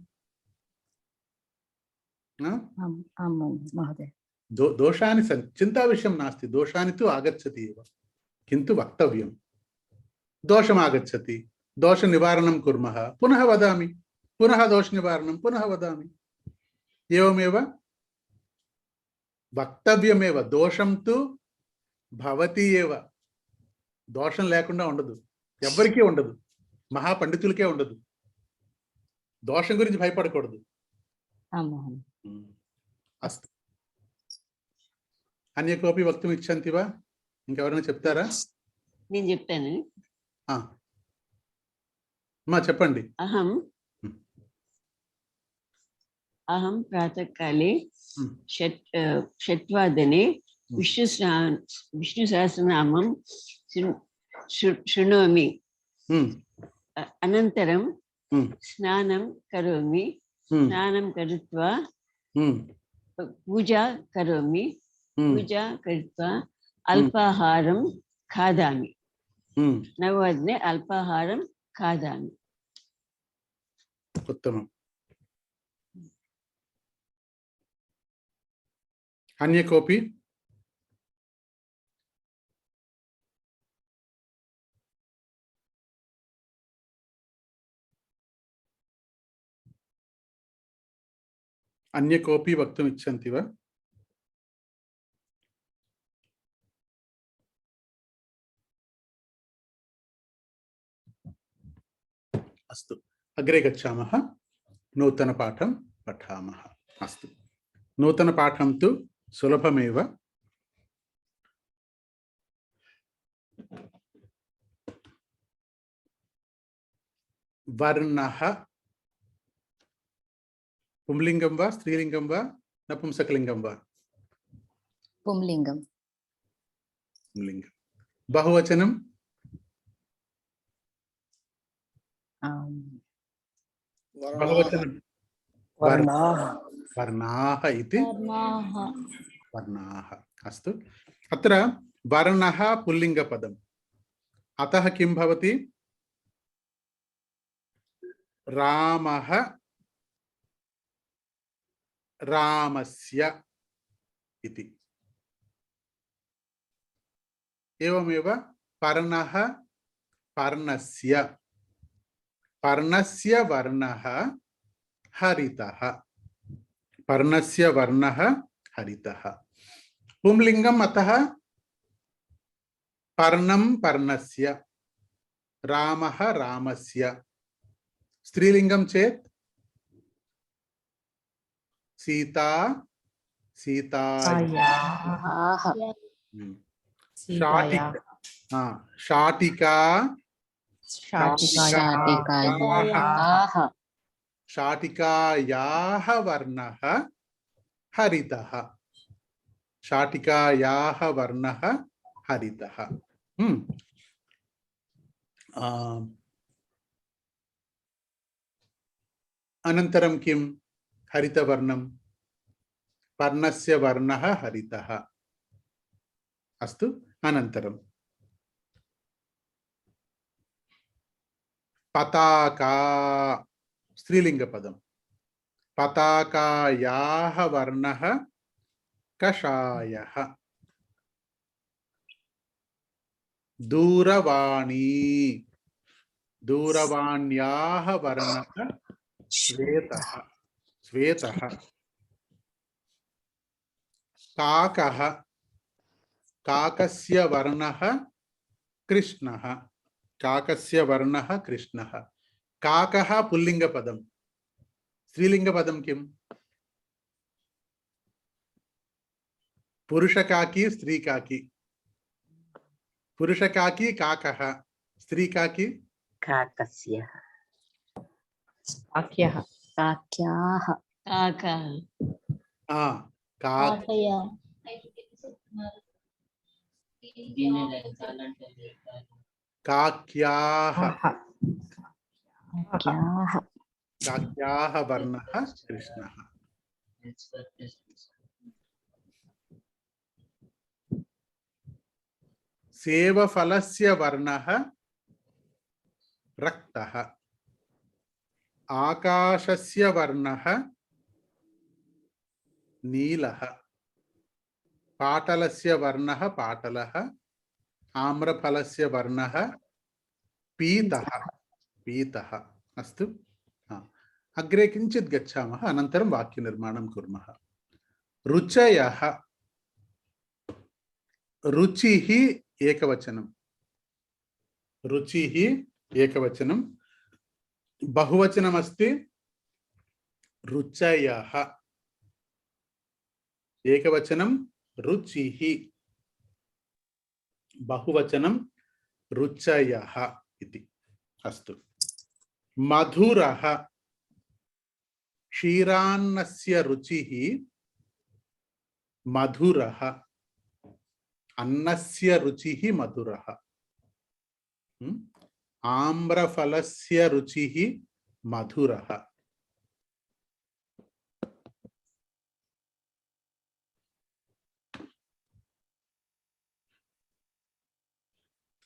महोदय दोषानि सन्ति चिन्ता विषयं नास्ति दोषानि तु आगच्छति एव किन्तु वक्तव्यं दोषम् आगच्छति दोषनिवारणं कुर्मः पुनः वदामि पुनः दोषनिवारणं पुनः वदामि एवमेव वक्तव्यमेव दोषं तु भवति एव दोषं లేకుండా ఉండదు ఎవ్వరికీ ఉండదు మహాపండితులకే ఉండదు దోషం గురించి భయపడకూడదు అస్తు అన్య కోపి వక్తుం ఇచ్చంతి వా ఇంకెవరైనా చెప్తారా నేను చెప్తాను అమ్మా చెప్పండి अहं प्रातःकाले षट्वादने विष्णुसहस्रनामं शृणोमि अनन्तरं स्नानं करोमि स्नानं कृत्वा पूजा करोमि पूजा कृत्वा अल्पाहारं खादामि नववादने अल्पाहारं खादामि उत्तमम् अन्य कोऽपि अन्य कोऽपि वक्तुम् इच्छन्ति वा अस्तु अग्रे गच्छामः नूतनपाठं पठामः अस्तु नूतनपाठं तु सुलभमेव वर्णः पुंलिंगं वा स्त्रीलिंगं वा नपुंसकलिंगं वा पुंलिंगं पुंलिंगं बहुवचनं बहुवचनं वर्णाः इति वर्णाः अस्तु अत्र वर्णः पुल्लिङ्गपदम् अतः किं भवति रामः रामस्य इति एवमेव पर्णः पर्णस्य पर्णस्य वर्णः हरितः पर्णस्य वर्णः हरितः पुंलिङ्गम् अतः पर्णं पर्णस्य रामः रामस्य स्त्रीलिङ्गं चेत् सीता सीतायाः शाटिका शाटिकायाः वर्णः हरितः शाटिकायाः वर्णः हरितः अनन्तरं किं हरितवर्णं पर्णस्य वर्णः हरितः अस्तु अनन्तरं पताका स्त्रीलिङ्गपदं पताकायाः वर्णः कषायः दूरवाणी दूरवाण्याः वर्णः श्वेतः श्वेतः काकः काकस्य वर्णः कृष्णः काकस्य वर्णः कृष्णः काकः पुल्लिङ्गपदं स्त्रीलिङ्गपदं किम् पुरुषकाकी स्त्रीकाकी पुरुषकाकी काकः स्त्रीकाकी काकस्य काक्यः काक्याः काकः काकया काक्याः काक्याः काक्याः वर्णः कृष्णः सेवफलस्य वर्णः रक्तः आकाशस्य वर्णः नीलः पाटलस्य वर्णः पाटलः आम्रफलस्य वर्णः पीतः पीतः अस्तु अग्रे किञ्चित् गच्छामः अनन्तरं वाक्यनिर्माणं कुर्मः रुचयः रुचिः एकवचनं रुचिः एकवचनं बहुवचनमस्ति रुचयः एकवचनं रुचिः बहुवचनं रुचयः इति अस्तु मधुरः क्षीरान्नस्य रुचिः मधुरः अन्नस्य रुचिः मधुरः आम्रफलस्य रुचिः मधुरः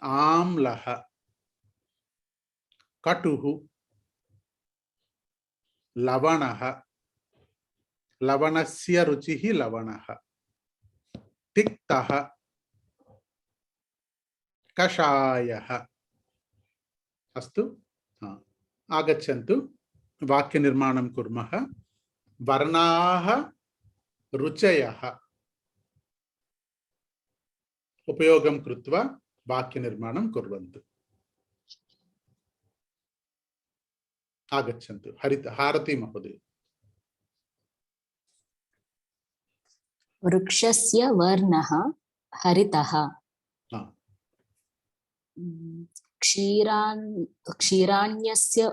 आम्लः कटुः लवणः लवणस्य रुचिः लवणः तिक्तः कषायः अस्तु आगच्छन्तु वाक्यनिर्माणं कुर्मः वर्णाः रुचयः उपयोगं कृत्वा वाक्यनिर्माणं कुर्वन्तु आगच्छन्तु भारती महोदय वृक्षस्य वर्णः हरितः क्षीराण्यस्य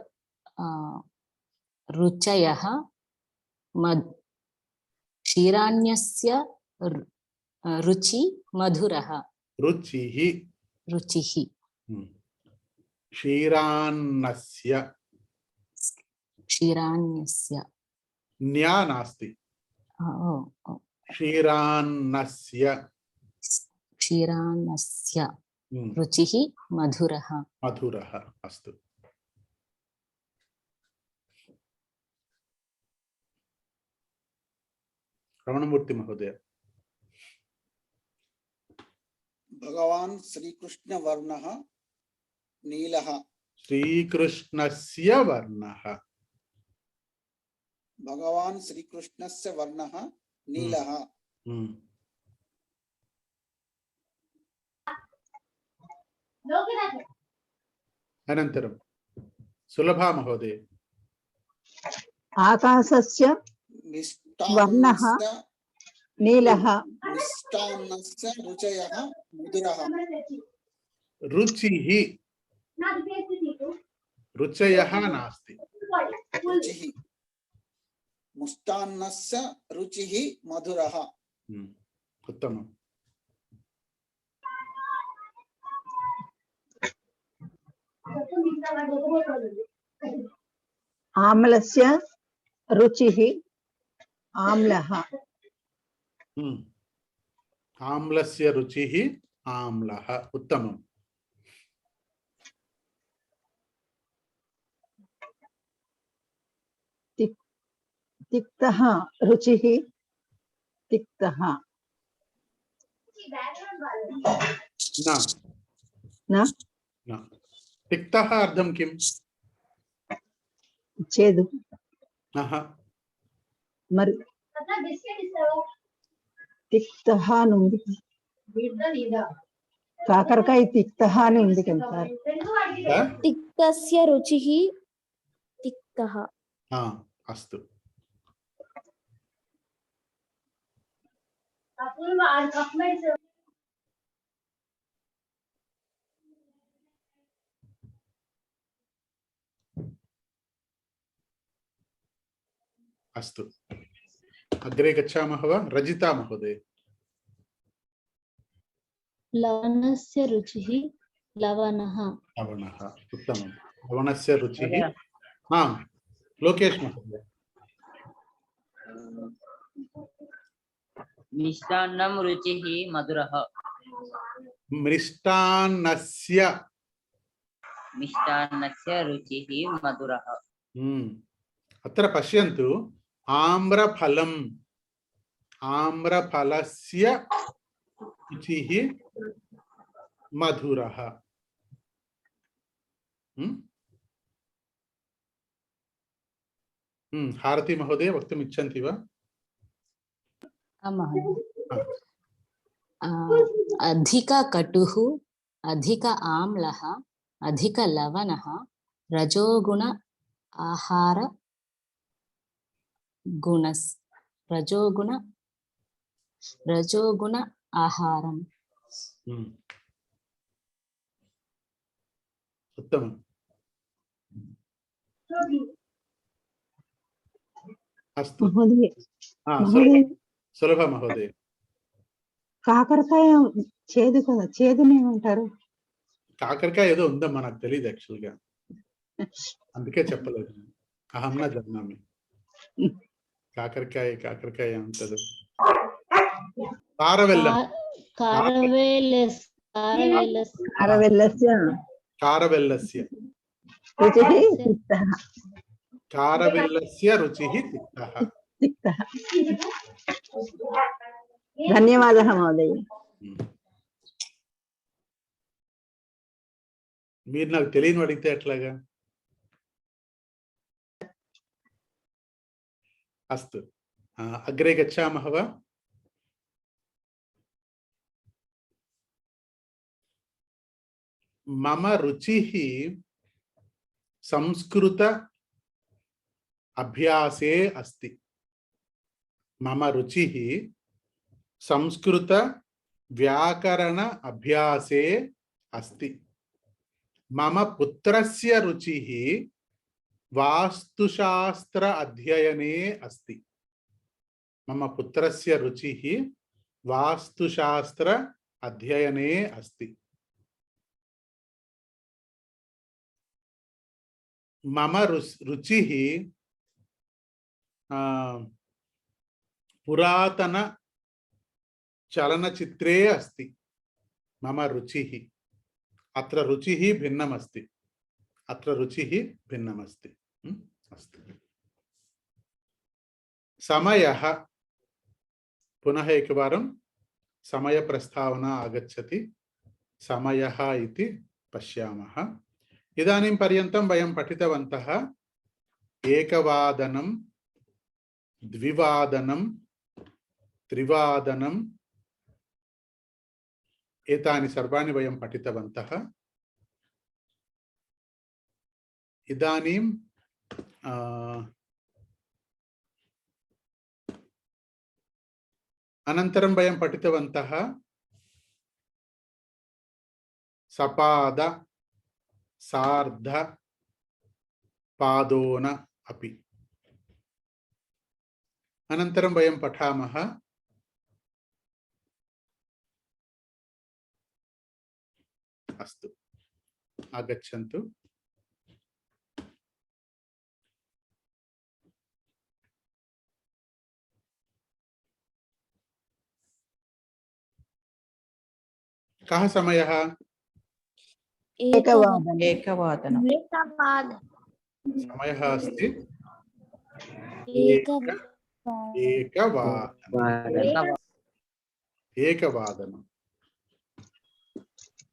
रुचयः क्षीराण्यस्य रुचि मधुरः रुचिः रुचिः क्षीरान्नस्य क्षीराण्यस्य न्या नास्ति क्षीरान्नस्य क्षीरान्नस्य रुचिः मधुरः मधुरः अस्तु रमणमूर्ति महोदय भगवान् श्रीकृष्ण वर्णः नीलः श्रीकृष्णस्य वर्णः भगवान् श्रीकृष्णस्य वर्णः नीलः अनन्तरं सुलभा महोदय आकाशस्य वर्णः नीलः मिष्टान्नस्य रुचयः मधुरः रुचिः रुचयः नास्ति रुचिः मिष्टान्नस्य रुचिः मधुरः उत्तमम् आम्लस्य रुचिः आम्लः आम्लस्य रुचिः आम्लः उत्तमम् तिक्तः रुचिः तिक्तः न न न तिक्तः अर्थं किम् చేదు మరి తిక్తः అని ఉంది కాకరకాయ తిక్తः అని ఉంది కదా తిక్తస్య రుచిః తిక్తః अस्तु अस्तु अग्रे गच्छामः वा रजिता महोदय लवणस्य रुचिः लवणः लवणः उत्तमं लवणस्य रुचिः लोकेश महोदय मिष्टान्नं रुचिः मधुरः मिष्टान्नस्य रुचिः मधुरः अत्र पश्यन्तु आम्रफलम् आम्रफलस्य रुचिः मधुरः हारती महोदय वक्तुम् इच्छन्ति वा अधिक कटुः अधिक आम्लः अधिक लवणः रजोगुण आहार गुणस् रजोगुण आहारम् उत्तमम् अस्तु మహోదయ సులభ మహోదయ కాకరకాయ చేదు కదా చేదుని ఏమంటారు కాకరకాయ ఏదో ఉందమ్మా నాకు తెలియదు యాక్చువల్ గా అందుకే చెప్పలేదు అహం నా జన్నామి కాకరకాయ కాకరకాయ ఉంటది కారవెల్లం కారవెల్లస్య రుచిः తిక్తः కారవెల్లస్య రుచిः తిక్తः తిక్తः ధన్యవాదः మహోదయ మీరు నాకు తెలియని అడిగితే ఎట్లాగా अस्तु अग्रे गच्छामः वा मम रुचिः संस्कृत अभ्यासे अस्ति मम रुचिः संस्कृत व्याकरण अभ्यासे अस्ति मम पुत्रस्य रुचिः वास्तुशास्त्र अध्ययने अस्ति मम पुत्रस्य रुचिः वास्तुशास्त्र अध्ययने अस्ति मम रुचिः पुरातन चलनचित्रे अस्ति मम रुचिः अत्र रुचिः भिन्नमस्ति अत्र रुचिः भिन्नमस्ति अस्तु समयः पुनः एकवारं समय प्रस्तावना आगच्छति समयः इति पश्यामः इदानीं पर्यन्तं वयं पठितवन्तः एकवादनं द्विवादनं त्रिवादनं एतानि सर्वाणि वयं पठितवन्तः इदानीं अनन्तरं वयं पठितवन्तः सपाद सार्ध पादोन अपि अनन्तरं वयं पठामः अस्तु आगच्छन्तु कः समयः? एकवादनम् एकवादनम् समयः अस्ति एकवादनम्।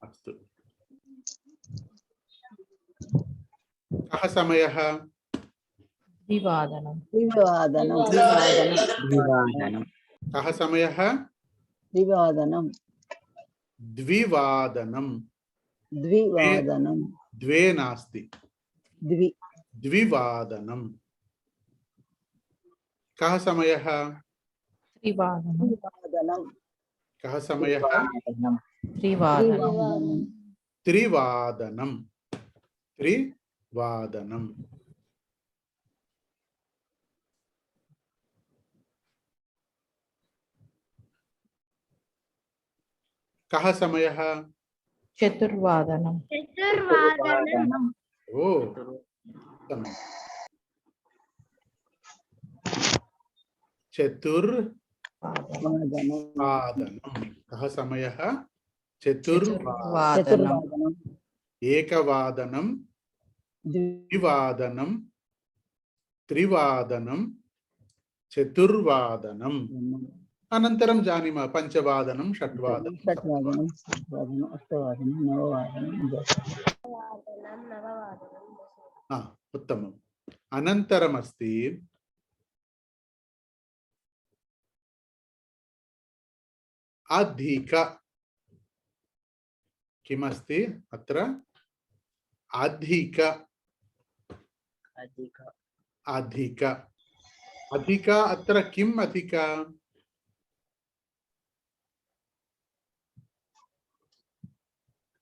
अस्तु, कः समयः? द्विवादनम् द्विवादनम् कः समयः? द्विवादनम् द्विवादनम्। द्विवादनम् द्वे नास्ति, द्विवादनम्। कः समयः? त्रिवादनम् कः समयः? त्रिवादनम् त्रिवादनम्। त्रिवादनम्। कः समयः? चतुर्वादनम् ओ उत्तमम्। चतुर्वादनम्। कः समयः? चतुर्वादनम्। एकवादनम्, द्विवादनम्, त्रिवादनम्, चतुर्वादनम्। अनन्तरं जानीमः पञ्चवादनं, षट्वादनं, षट्वादनं, सप्तवादनं, अष्टवादनं, नववादनं, उत्तमम्। अनन्तरमस्ति अधिक। किमस्ति अत्र? अधिक। अधिक अधिक अत्र किम् अधिक?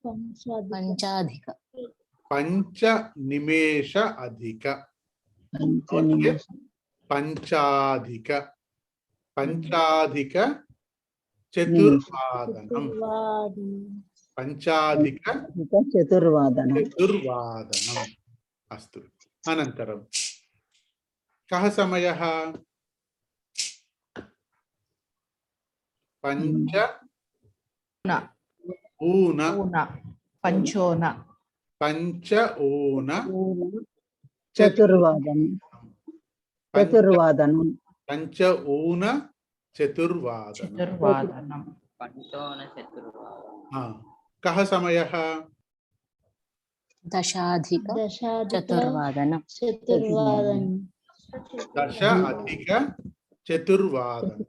पञ्चाधिक पञ्चनिमेष अधिक। पञ्चाधिक पञ्चाधिक चतुर्वादनम्। पञ्चाधिक चतुर्वादनम्। अस्तु, अनन्तरं कः समयः? पञ्च ऊन पञ्चोन पञ्च ऊन चतुर्वादनं पञ्च ऊन चतुर्वादनम्। कः समयः? दशाधिक चतुर्वादनं दश अधिक चतुर्वादनं।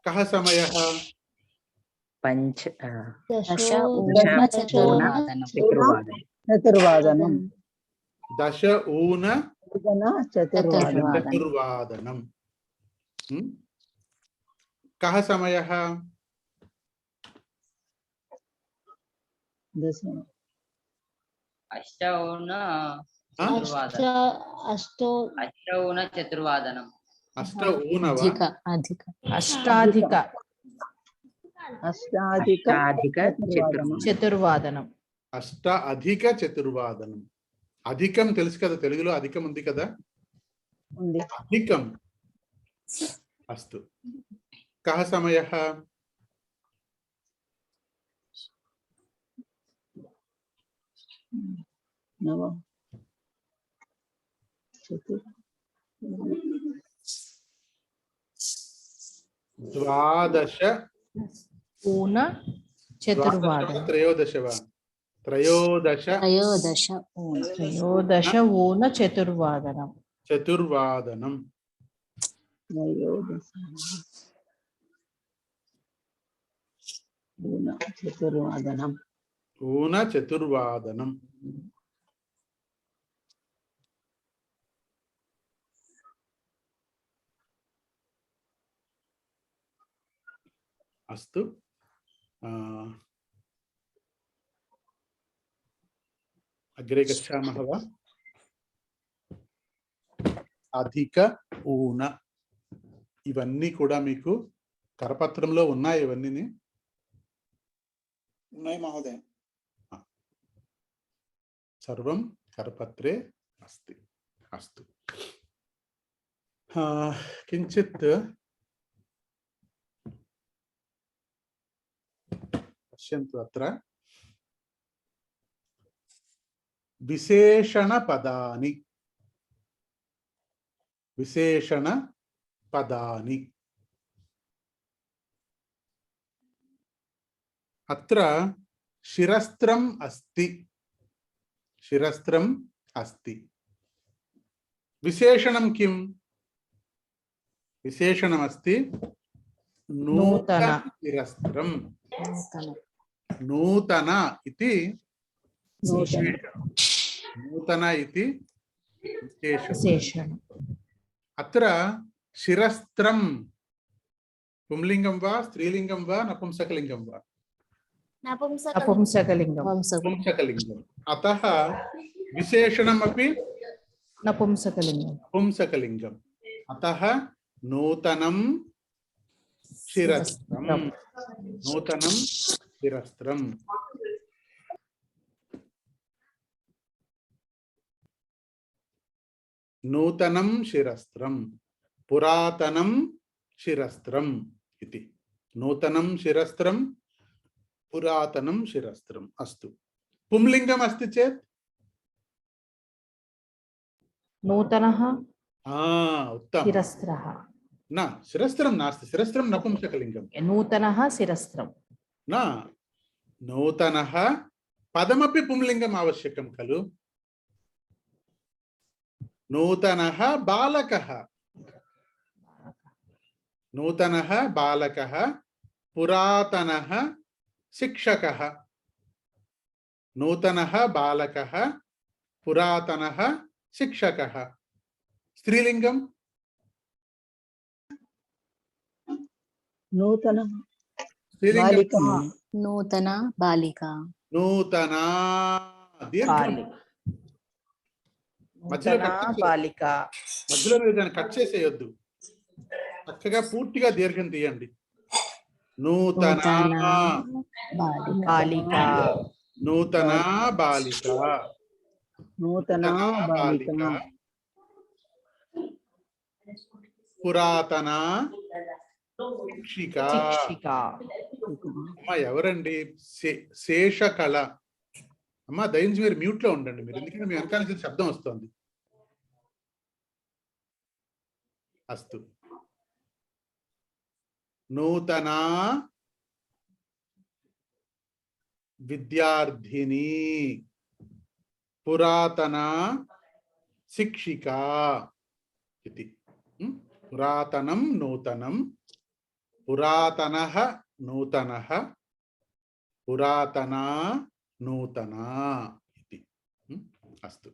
कः समयः? दश ऊन चतुर्वादनं दश ऊन चतुर्वादनं। कः समयः? अष्टौन चतुर्वादनम्। अष्ट ऊन वा? अष्टाधिक चतुर्वादनम्। अष्ट अधिक चतुर्वादనం। అధికం తెలుసు కదా, తెలుగులో అధికం ఉంది కదా, అధికం। అస్తు, కः సమయः? द्वादश ऊन चतुर्वादनं। त्रयोदश वा? त्रयोदश ऊन चतुर्वादनं। चतुर्वादनं। ऊन चतुर्वादनं। अस्तु, अग्रे गच्छामः वा? అధిక ఊన ఇవన్నీ కూడా మీకు కరపత్రంలో ఉన్నాయి. ఇవన్నీ ఉన్నాయి మహోదయ. సర్వం కరపత్రే అస్తి. అస్తు, కించిత్ पश्यन्तु अत्र विशेषणपदानि विशेषणपदानि अत्र शिरस्त्रम् अस्ति शिरस्त्रम् अस्ति विशेषणं किम् विशेषणमस्ति नूतन शिरस्त्रं नूतन इति नूतन इति विशेषणम् अत्र शिरस्त्रं पुंलिङ्गं वा स्त्रीलिङ्गं वा नपुंसकलिङ्गं वा नपुंसकलिङ्गम् अतः विशेषणमपि नपुंसकलिङ्गम् अतः नूतनं शिरस्त्रं नूतनं शिरस्त्रं नूतनं शिरस्त्रं पुरातनं शिरस्त्रम् इति नूतनं शिरस्त्रं पुरातनं शिरस्त्रम् अस्तु पुंलिङ्गम् अस्ति चेत् नूतनः उत्तमं शिरस्त्रः न शिरस्त्रं नास्ति शिरस्त्रं नपुंसकलिङ्गं नूतनः शिरस्त्रं न नूतनः पदमपि पुंलिङ्गम् आवश्यकं खलु नूतनः बालकः नूतनः बालकः पुरातनः शिक्षकः नूतनः बालकः पुरातनः शिक्षकः स्त्रीलिङ्गं नूतन स्त्रीलिङ्गं नूतना बालिका नूतना దీర్ఘం మధ్యలో మీరు దాన్ని కట్ చేసేయొద్దు చక్కగా పూర్తిగా దీర్ఘం తీయండి నూతన బాలిక నూతన బాలిక నూతన బాలిక పురాతన శిక్షిక అమ్మ ఎవరండి శేషకళ అమ్మ దయించి మీరు మ్యూట్ లో ఉండండి మీరు ఎందుకంటే మీ వెనకాల నుంచి శబ్దం వస్తుంది అస్తు నూతన విద్యార్థిని పురాతన శిక్షిక ఇది పురాతనం నూతనం పురాతనః నూతనః పురాతనా నూతనా ఇది అస్తు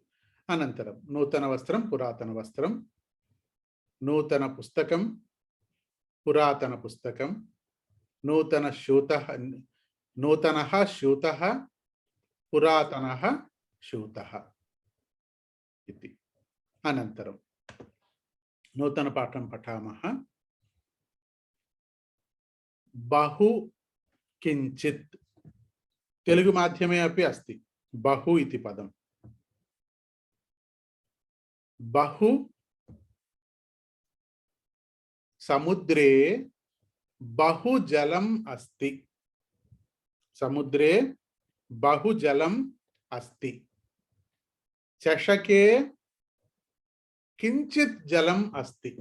అనంతరం నూతన వస్త్రం పురాతన వస్త్రం నూతన పుస్తకం పురాతన పుస్తకం నూతన స్యూతః నూతనః స్యూతః పురాతనః స్యూతః ఇది అనంతరం నూతన పాఠం పఠామः बहु किंचित तेलुगु माध्यमे अपि अस्ति बहु इति पदं बहु समुद्रे बहु जलम् अस्ति समुद्रे बहु जलम् अस्ति चषके किंचित जलम् अस्ति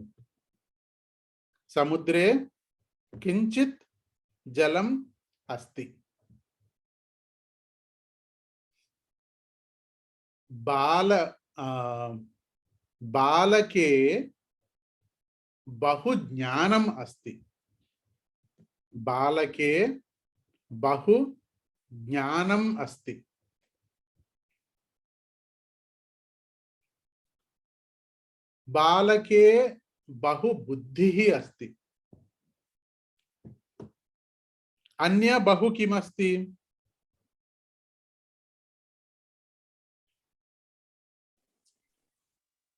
समुद्रे किंचित जलम अस्ति बालके बहु ज्ञानम अस्ति बालके बहु ज्ञानम अस्ति बालके बहु बुद्धिः अस्ति अन्य बहु किमस्ति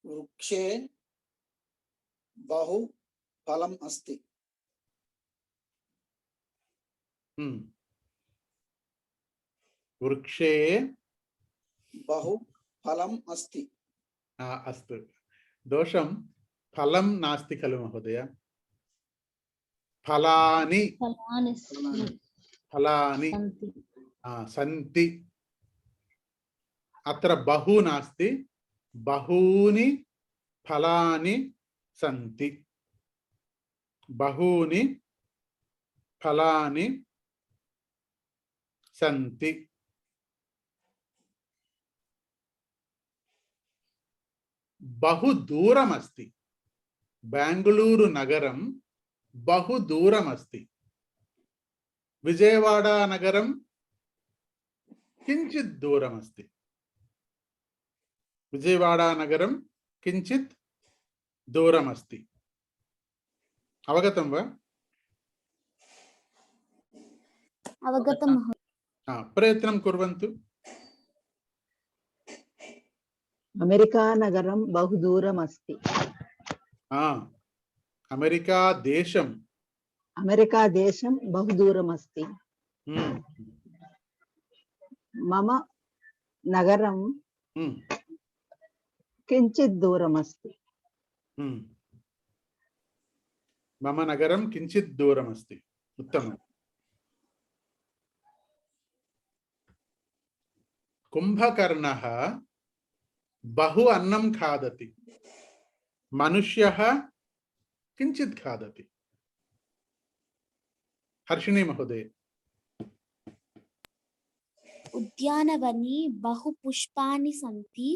वृक्षे बहु फलम् अस्ति वृक्षे बहु फलम् अस्ति अस्तु दोषं फलं नास्ति खलु महोदय फलानि फलानि सन्ति सन्ति अत्र बहु नास्ति बहूनि फलानि सन्ति बहूनि फलानि सन्ति बहु दूरमस्ति बेंगलुरु नगरं बहु दूरमस्ति विजयवाड़ा नगरं किंचित् दूरमस्ति विजयवाड़ा नगरं किंचित् दूरमस्ति अवगतं वा अवगतं महोदय प्रयत्नं कुर्वन्तु अमेरिका नगरं बहु दूरमस्ति अमेरिका देशं बहु दूरमस्ति मम नगरं किंचित् दूरमस्ति मम नगरं किंचित् दूरमस्ति उत्तमम् कुंभकर्णः बहु अन्नं खादति मनुष्यः किंचित् खादति हर्षिणी महोदय उद्यानवने बहु पुष्पाणि सन्ति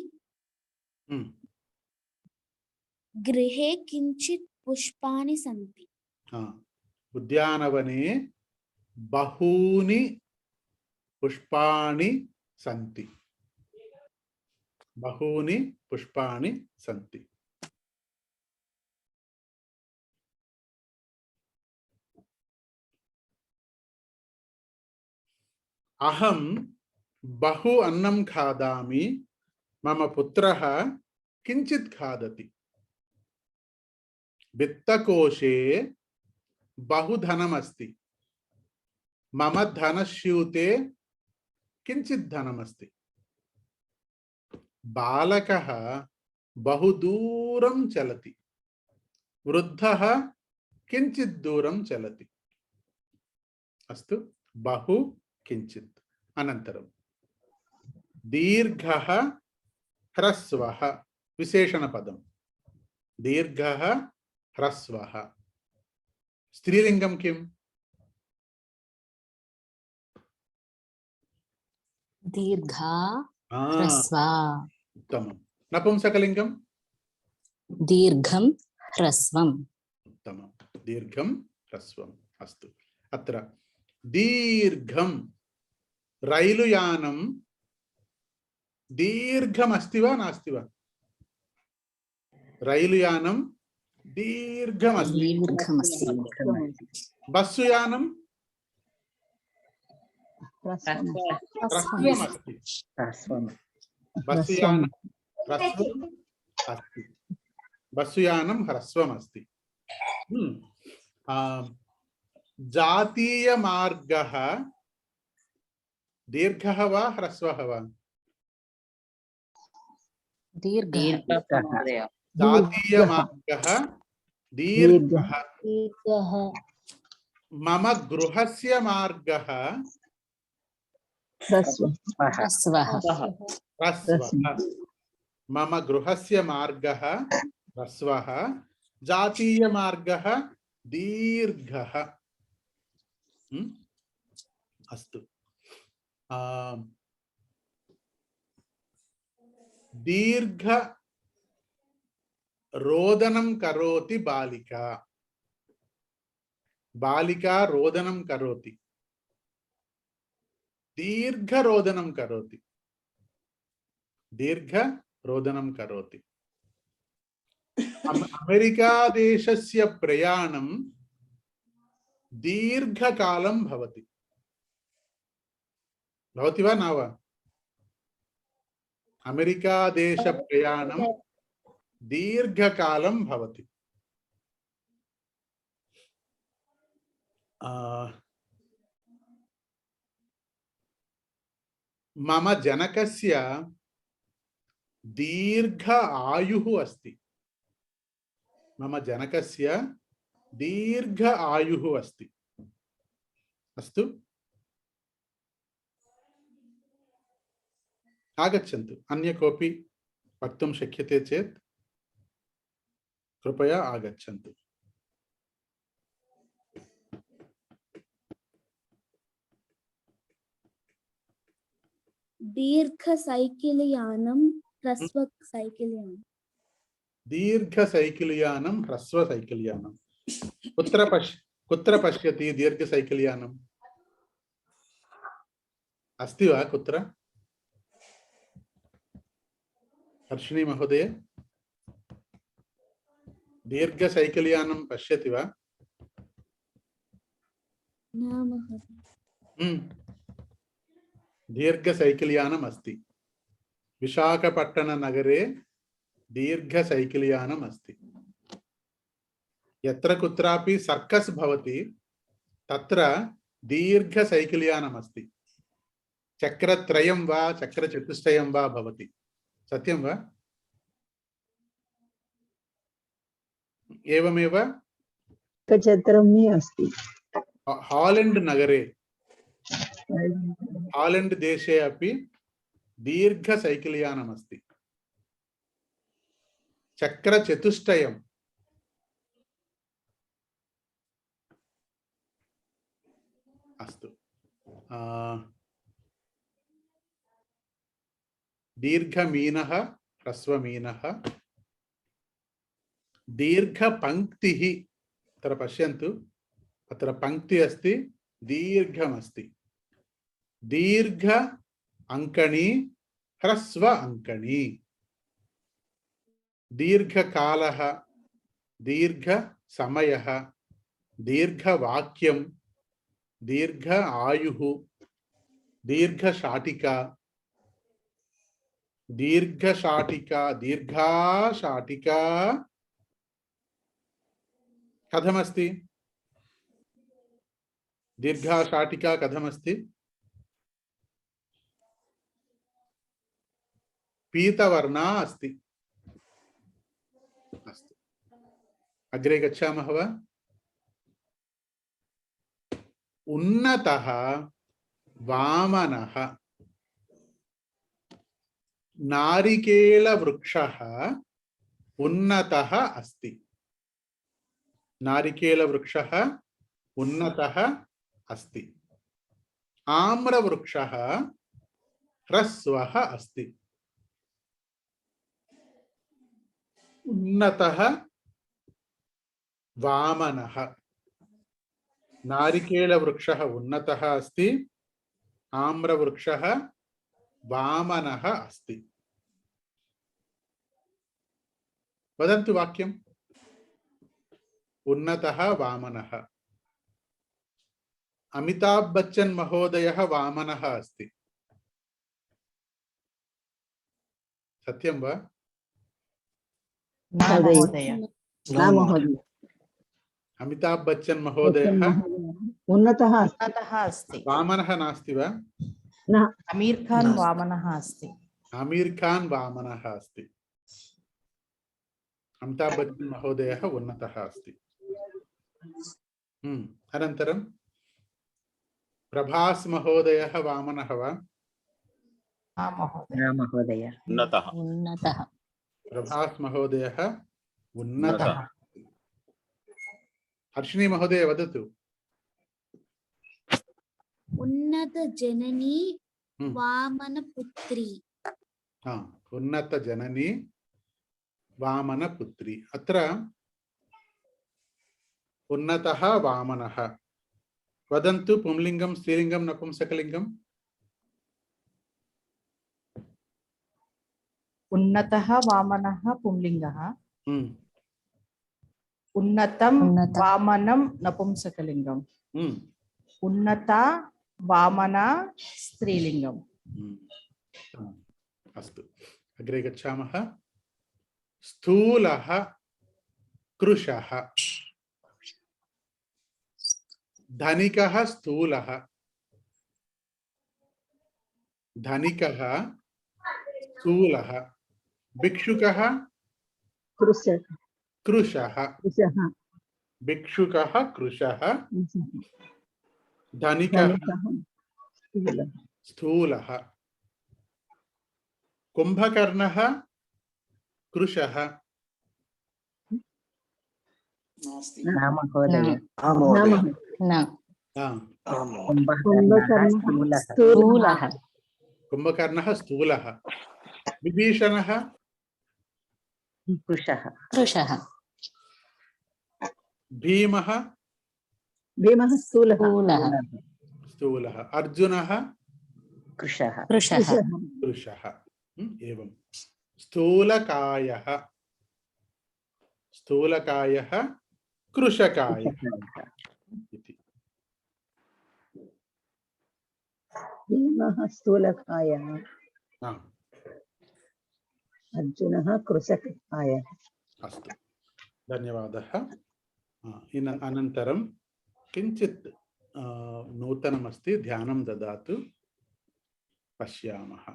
गृहे किंचित् पुष्पाणि सन्ति उद्यानवने बहूनि पुष्पाणि सन्ति बहूनि पुष्पाणि सन्ति अहं बहु अन्नं खादामि मम पुत्रः किंचित् खादति वित्तकोशे बहु धनमस्ति मम धनस्यूते किंचित् धनमस्ति बालकः बहु दूरं चलति वृद्धः किंचित् दूरं चलति अस्तु बहु किंचित् अनन्तरं दीर्घः ह्रस्वः विशेषणपदं दीर्घः ह्रस्वः स्त्रीलिङ्गं किम् दीर्घा ह्रस्वा उत्तमं नपुंसकलिङ्गं दीर्घं ह्रस्वम् उत्तमं दीर्घं ह्रस्वम् अस्तु अत्र दीर्घं रैलुयानं दीर्घमस्ति वा नास्ति वा रैलुयानं दीर्घमस्ति बस्सुयानं ह्रस्वमस्ति बस्सुयानं ह्रस्वम् अस्ति बस्सुयानं ह्रस्वमस्ति जातीयमार्गः दीर्घः वा ह्रस्वः वा जातीयमार्गः दीर्घः मम गृहस्य मार्गः ह्रस्वः मम गृहस्य मार्गः ह्रस्वः जातीयमार्गः दीर्घः अस्तु दीर्घ रोदनं करोति बालिका बालिका रोदनं करोति दीर्घ रोदनं करोति दीर्घ रोदनं करोति अमेरिका देशस्य प्रयाणं दीर्घकालं भवति भवति वा न वा अमेरिका देश प्रयाणं दीर्घकालं भवति मम जनकस्य दीर्घ आयुः अस्ति मम जनकस्य दीर्घ आयुः अस्ति अस्तु आगच्छन्तु। अन्य कोऽपि वक्तुं शक्यते चेत् कृपया आगच्छन्तु। दीर्घसैकिलयानं ह्रस्वसैकिलयानं दीर्घसैकिलयानं ह्रस्वसैकिलयानं कुत्र पश्यति दीर्घसैकिलयानम् अस्ति वा कुत्र? हर्षिणी महोदय दीर्घसैकिलयानं पश्यति वा? न महोदय। दीर्घसैकिलयानम् अस्ति। विशाखपट्टणनगरे दीर्घसैकिलयानम् अस्ति। यत्र कुत्रापि सर्कस् भवति तत्र दीर्घसैकिलयानम् अस्ति। चक्रत्रयं वा चक्रचतुष्टयं वा भवति। सत्यं वा? एवमेव चक्रम् अस्ति। हालेण्ड् नगरे हालेण्ड् देशे अपि दीर्घसैकिलयानम् अस्ति। चक्रचतुष्टयम् अस्तु। दीर्घमीनः ह्रस्वमीनः दीर्घपङ्क्तिः अत्र पश्यन्तु अत्र पङ्क्ति अस्ति दीर्घमस्ति दीर्घ अङ्कणी ह्रस्व अङ्कणी दीर्घकालः दीर्घ समयः दीर्घवाक्यं दीर्घ आयुः दीर्घशाटिका दीर्घशाटिका दीर्घा शाटिका कथमस्ति? दीर्घा शाटिका कथमस्ति? पीतवर्णा अस्ति। अस्तु अग्रे गच्छामः वा? उन्नतः वामनः नारिकेलवृक्षः उन्नतः अस्ति। नारिकेलवृक्षः उन्नतः अस्ति। आम्रवृक्षः ह्रस्वः अस्ति। उन्नतः वामनः नारिकेलवृक्षः उन्नतः अस्ति। आम्रवृक्षः वामनः अस्ति। वदन्तु वाक्यम्। उन्नतः वामनः। अमिताभ बच्चन महोदयः वामनः अस्ति। सत्यं वा? न महोदय। अमिताभ बच्चन महोदयः उन्नतः अस्ति। वामनः नास्ति वा? न। आमिर खान वामनः अस्ति। आमिर खान वामनः अस्ति। अमिताभ बच्चन महोदयः उन्नतः अस्ति। अनन्तरं प्रभास महोदयः वामनः वा? महोदय उन्नतः। उन्नतः। प्रभास महोदयः उन्नतः। हर्षिणी महोदय वदतु। उन्नतजननी वामनपुत्री। उन्नतजननी वामनपुत्री। अत्र उन्नतः वामनः वदन्तु पुंलिङ्गं स्त्रीलिङ्गं नपुंसकलिङ्गम्। उन्नतः वामनः पुंलिङ्गः उन्नतं वामनं नपुंसकलिङ्गम् उन्नता वामना स्त्रीलिङ्गम्। अस्तु अग्रे गच्छामः। स्थूलः कृशः धनिकः स्थूलः धनिकः स्थूलः भिक्षुकः कृशः भिक्षुकः कृशः धनिकः स्थूलः। कुंभकर्णः कृशः नास्ति न महोदय न कुम्भकर्णः स्थूलः कुंभकर्णः स्थूलः विभीषणः कृशः भीमः स्थूलः स्थूलः अर्जुनः कृशः कृशः एवं स्थूलकायः कृशकायः इति भीमः स्थूलकायः आम्। अर्जुनः कृशकायः अस्तु धन्यवादः अनन्तरं किञ्चित् नूतनमस्ति ध्यानं ददातु पश्यामः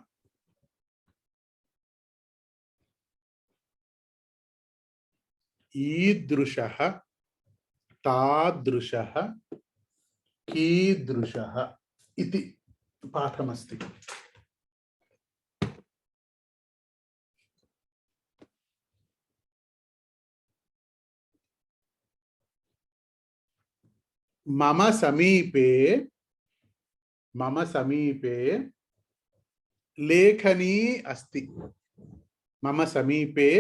ईदृशः तादृशः कीदृशः इति पाठमस्ति मम समीपे लेखनी अस्ति मम समीपे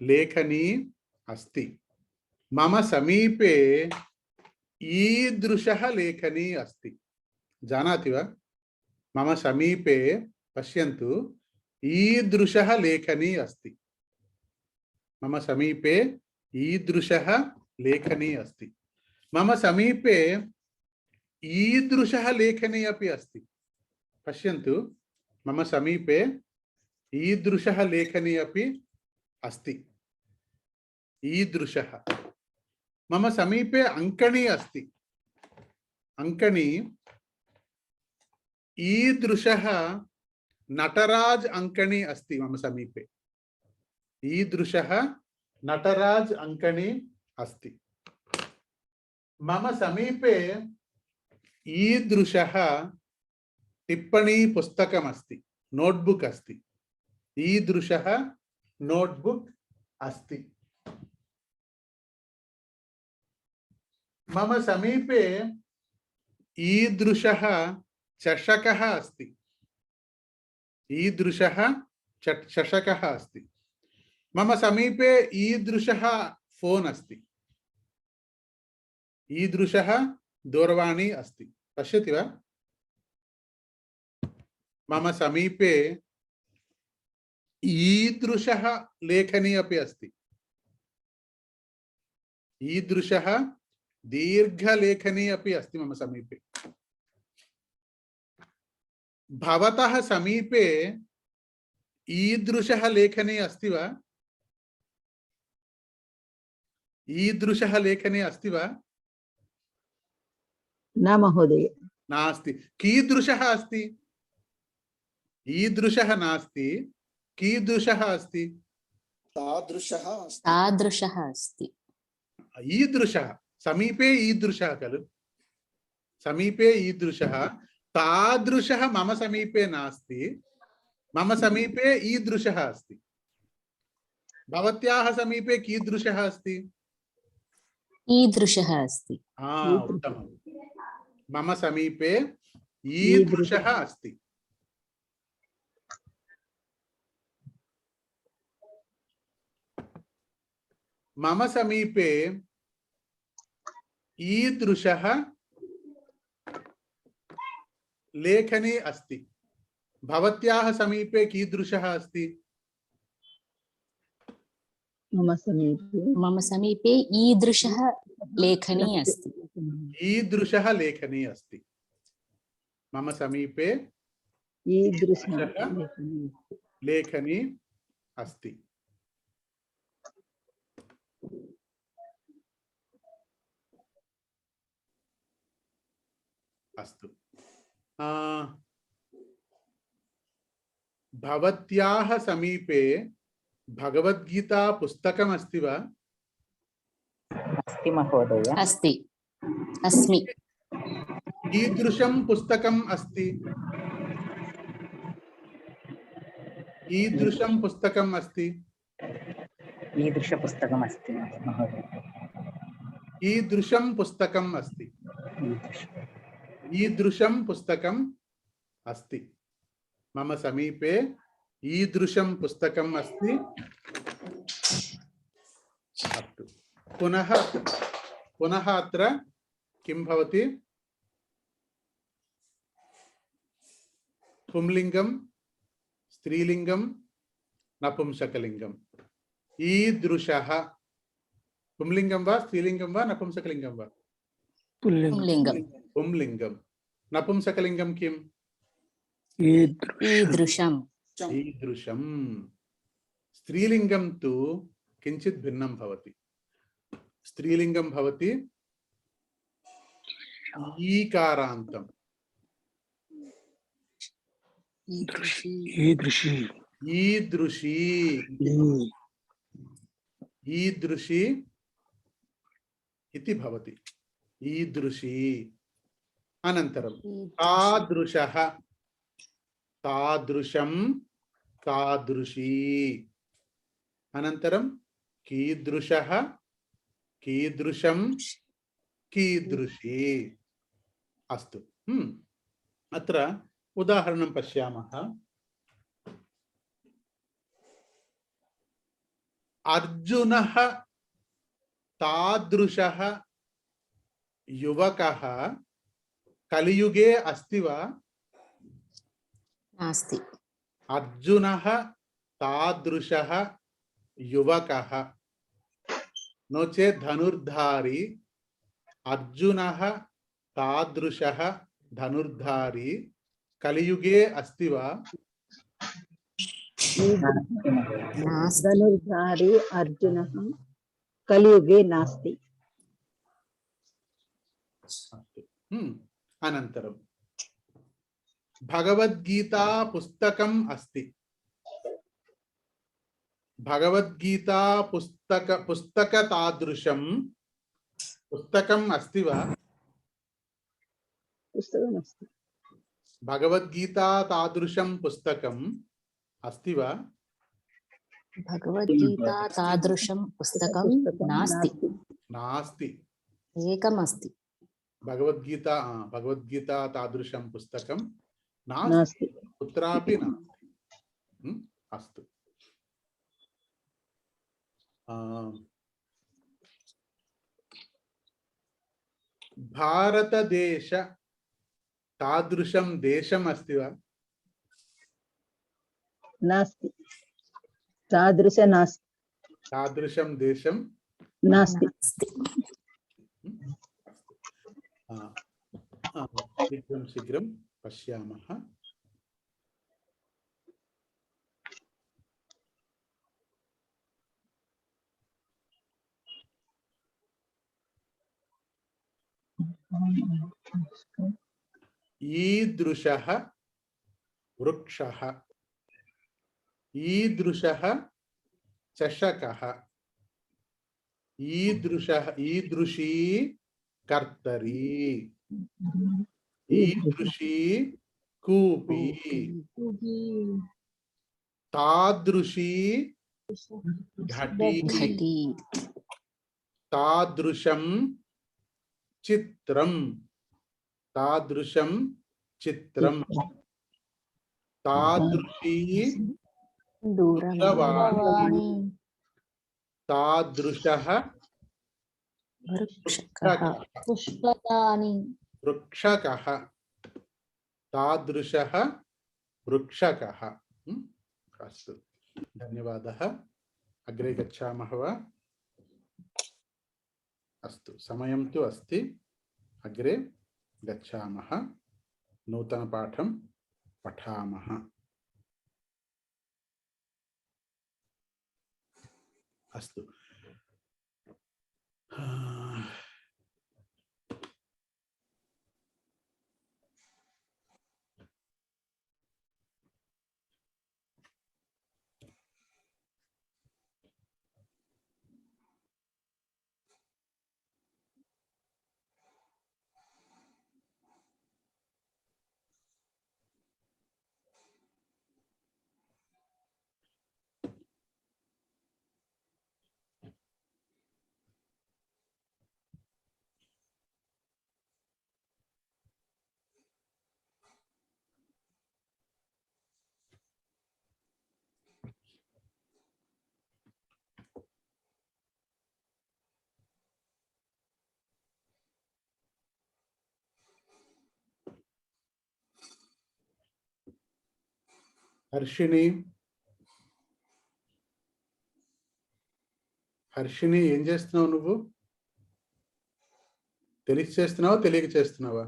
लेखनी अस्ति मम समीपे ईदृशः लेखनी अस्ति जानाति वा मम समीपे पश्यन्तु ईदृशः लेखनी अस्ति मम समीपे ईदृशः लेखनी अस्ति मम समीपे ईदृशः लेखनी अपि अस्ति पश्यन्तु मम समीपे ईदृशः लेखनी अपि अस्ति ईदृशः मम समीपे अंकणी अस्ति अंकणी ईदृशः नटराज अंकणी अस्ति मम समीपे ईदृशः नटराज अंकणी अस्ति मम समीपे ईदृशः टिप्पणी पुस्तकमस्ति नोटबुक अस्ति ईदृशः नोटबुक अस्ति मम समीपे ईदृशः चषकः अस्ति ईदृशः चषकः अस्ति मम समीपे ईदृशः फोन अस्ति ईदृशः दूरवाणी अस्ति पश्यति वा मम समीपे ईदृशः लेखनी अपि अस्ति ईदृशः दीर्घलेखनी अपि अस्ति मम समीपे भवतः समीपे ईदृशः लेखनी अस्ति वा ईदृशः लेखनी अस्ति वा न महोदय नास्ति कीदृशः अस्ति ईदृशः नास्ति कीदृशः अस्ति तादृशः अस्ति ईदृशः समीपे ईदृशः खलु समीपे ईदृशः तादृशः मम समीपे नास्ति मम समीपे ईदृशः अस्ति भवत्याः समीपे कीदृशः अस्ति ईदृशः अस्ति उत्तमम् मम समीपे ईदृशः अस्ति मम समीपे ईदृशः लेखनी अस्ति भवत्याः समीपे कीदृशः अस्ति मम समीपे ईदृशः लेखनी अस्ति ईदृशः लेखनी अस्ति मम समीपे ईदृशः लेखनी अस्ति अस्तु भवत्याः समीपे भगवद्गीता पुस्तकम् अस्ति वा अस्ति महोदय अस्ति अस्मि कीदृशं पुस्तकम् अस्ति कीदृशं पुस्तकम् अस्ति? ईदृशपुस्तकम् अस्ति महोदय। कीदृशं पुस्तकम् अस्ति? ईदृशं पुस्तकम् अस्ति। मम समीपे ईदृशं पुस्तकम् अस्ति। अस्तु। पुनः अत्र किं भवति? पुंलिङ्गं, स्त्रीलिङ्गं, नपुंसकलिङ्गम्। ईदृशः पुंलिङ्गं वा स्त्रीलिङ्गं वा नपुंसकलिङ्गं वा? पुल्लिङ्गम्। पुंलिङ्गं। नपुंसकलिङ्गं किम्? ईदृशम्। ईदृशं। स्त्रीलिङ्गं तु किञ्चित् भिन्नं भवति। स्त्रीलिङ्गं भवति ईकारान्तम्। ईदृशी ईदृशी ईदृशी इति भवति। ईदृशी। अनन्तरं तादृशः, तादृशं, तादृशी। अनन्तरं कीदृशः, कीदृशं, कीदृशी। अस्तु। अत्र उदाहरणं पश्यामः। अर्जुनः तादृशः युवकः कलियुगे अस्ति वा? नास्ति। अर्जुनः तादृशः युवकः नो चेत् धनुर्धारी। अर्जुनः तादृशः धनुर्धारी कलियुगे अस्ति वा? धनुर्धारी अर्जुनः कलियुगे नास्ति। अनन्तरं भगवद्गीता पुस्तकम् अस्ति। भगवद्गीता पुस्तकतादृशं पुस्तकम् अस्ति वा? पुस्तकमस्ति। भगवद्गीता तादृशं पुस्तकम् अस्ति वा? भगवद्गीता तादृशं पुस्तकं नास्ति। नास्ति। एकमस्ति। भगवद्गीता तादृशं पुस्तकं नास्ति। कुत्रापि नास्ति। अस्तु। भारतदेश तादृशं देशम् अस्ति वा? नास्ति। तादृश नास्ति। तादृशं देशं नास्ति। शीघ्रं शीघ्रं पश्यामः। ईदृशः वृक्षः, ईदृशः चषकः, ईदृशी कर्तरी, ईदृशी कूपी, तादृशी घटी, तादृशं चित्रं, तादृशं चित्रं, तादृशी दूरवाणी, तादृशः पुष्पकानि, वृक्षकः, तादृशः वृक्षकः। अस्तु, धन्यवादः। अग्रे गच्छामः वा? अस्तु, समयं तु अस्ति। अग्रे गच्छामः, नूतनपाठं पठामः। अस्तु। హర్షిణి హర్షిణి ఏం చేస్తున్నావు నువ్వు? తెలిసి చేస్తున్నావా తెలియక చేస్తున్నావా?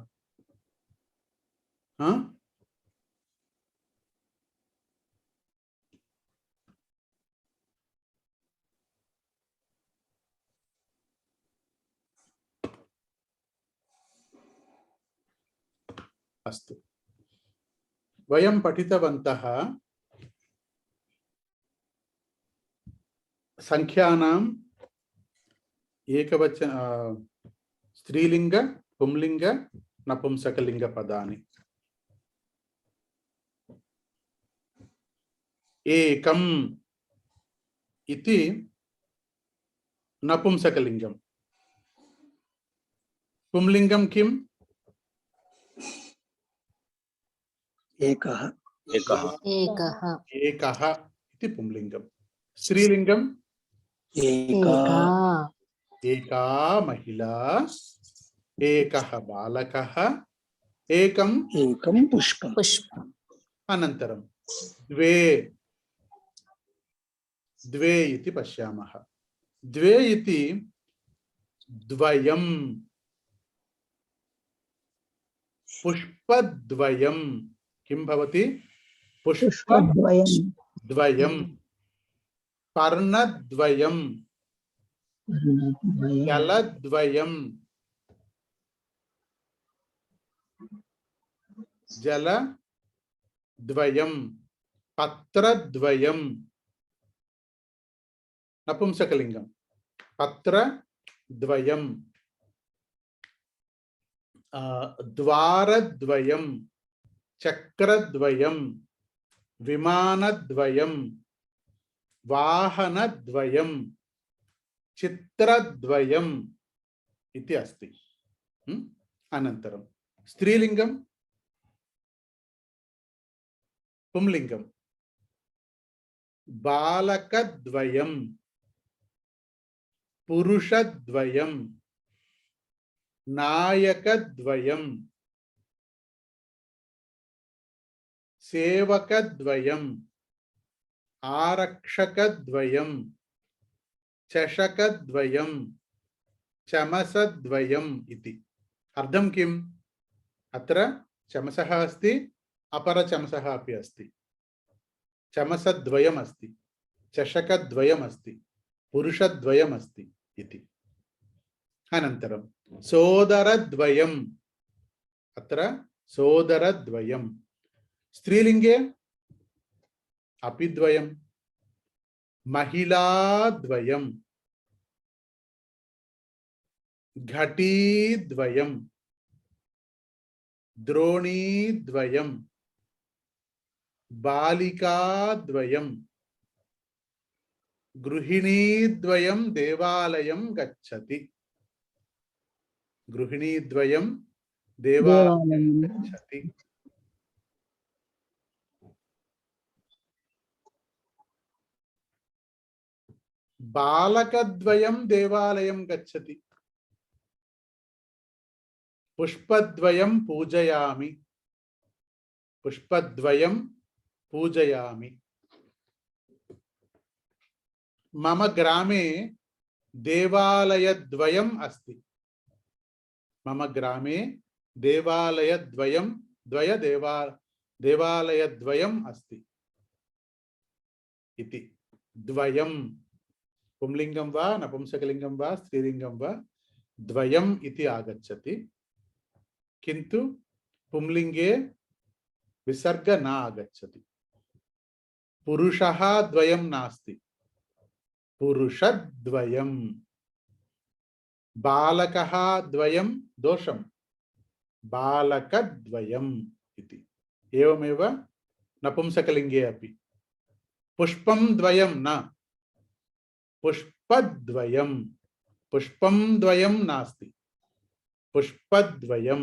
अस्तु वयं पठितवन्तः संख्यानां एकवचन स्त्रीलिंग पुंलिंग नपुंसकलिंग पदानि। एकम् इति नपुंसकलिंगं, पुंलिंगं किम्? एकः एकः एकः एकः इति पुंलिंगं। स्त्रीलिंगं एका एका महिला, एकः बालकः, एकं एकं पुष्पं पुष्पम् अनन्तरं द्वे द्वे इति पश्यामः। द्वे इति द्वयं, पुष्पद्वयं किं भवति? पुष्पद्वयं द्वयं, पर्णद्वयं, जलद्वयं, जलद्वयं, पत्रद्वयं, नपुंसकलिंगं, पत्रद्वयं, द्वारद्वयं, चक्रद्वयं, विमानद्वयं, वाहनद्वयं, चित्रद्वयम् इति अस्ति। अनन्तरं स्त्रीलिंगं पुंलिंगं बालकद्वयं, पुरुषद्वयं, नायकद्वयं, सेवकद्वयं, आरक्षकद्वयं, चषकद्वयं, चमसद्वयम् इति। अर्थं किम्? अत्र चमसः अस्ति, अपरचमसः अपि अस्ति। चमसद्वयम् अस्ति, चषकद्वयम् अस्ति, पुरुषद्वयम् अस्ति इति। अनन्तरं सोदरद्वयम्, अत्र सोदरद्वयं। स्त्रीलिंगे अपि द्वयं, महिलाद्वयं, घटीद्वयं, द्रोणीद्वयं, बालिकाद्वयं, गृहिणीद्वयं देवालयं गच्छति। गृहिणीद्वयं देवालयं गच्छति। बालकद्वयं देवालयं गच्छति। पुष्पद्वयं पूजयामि, पुष्पद्वयं पूजयामि। मम ग्रामे देवालयद्वयम् अस्ति। मम ग्रामे देवालयद्वयं देवालयद्वयम् अस्ति इति। द्वयं पुंलिंगं वा नपुंसकलिंगं वा स्त्रीलिंगं वा द्वयम् इति आगच्छति, किन्तु पुंलिंगे विसर्ग न आगच्छति। पुरुषः द्वयं नास्ति, पुरुषद्वयं। बालकः द्वयं दोषं, बालकद्वयम् इति। एवमेव नपुंसकलिंगे अपि पुष्पं द्वयं न, पुष्पद्वयं। पुष्पं द्वयं नास्ति, पुष्पद्वयं।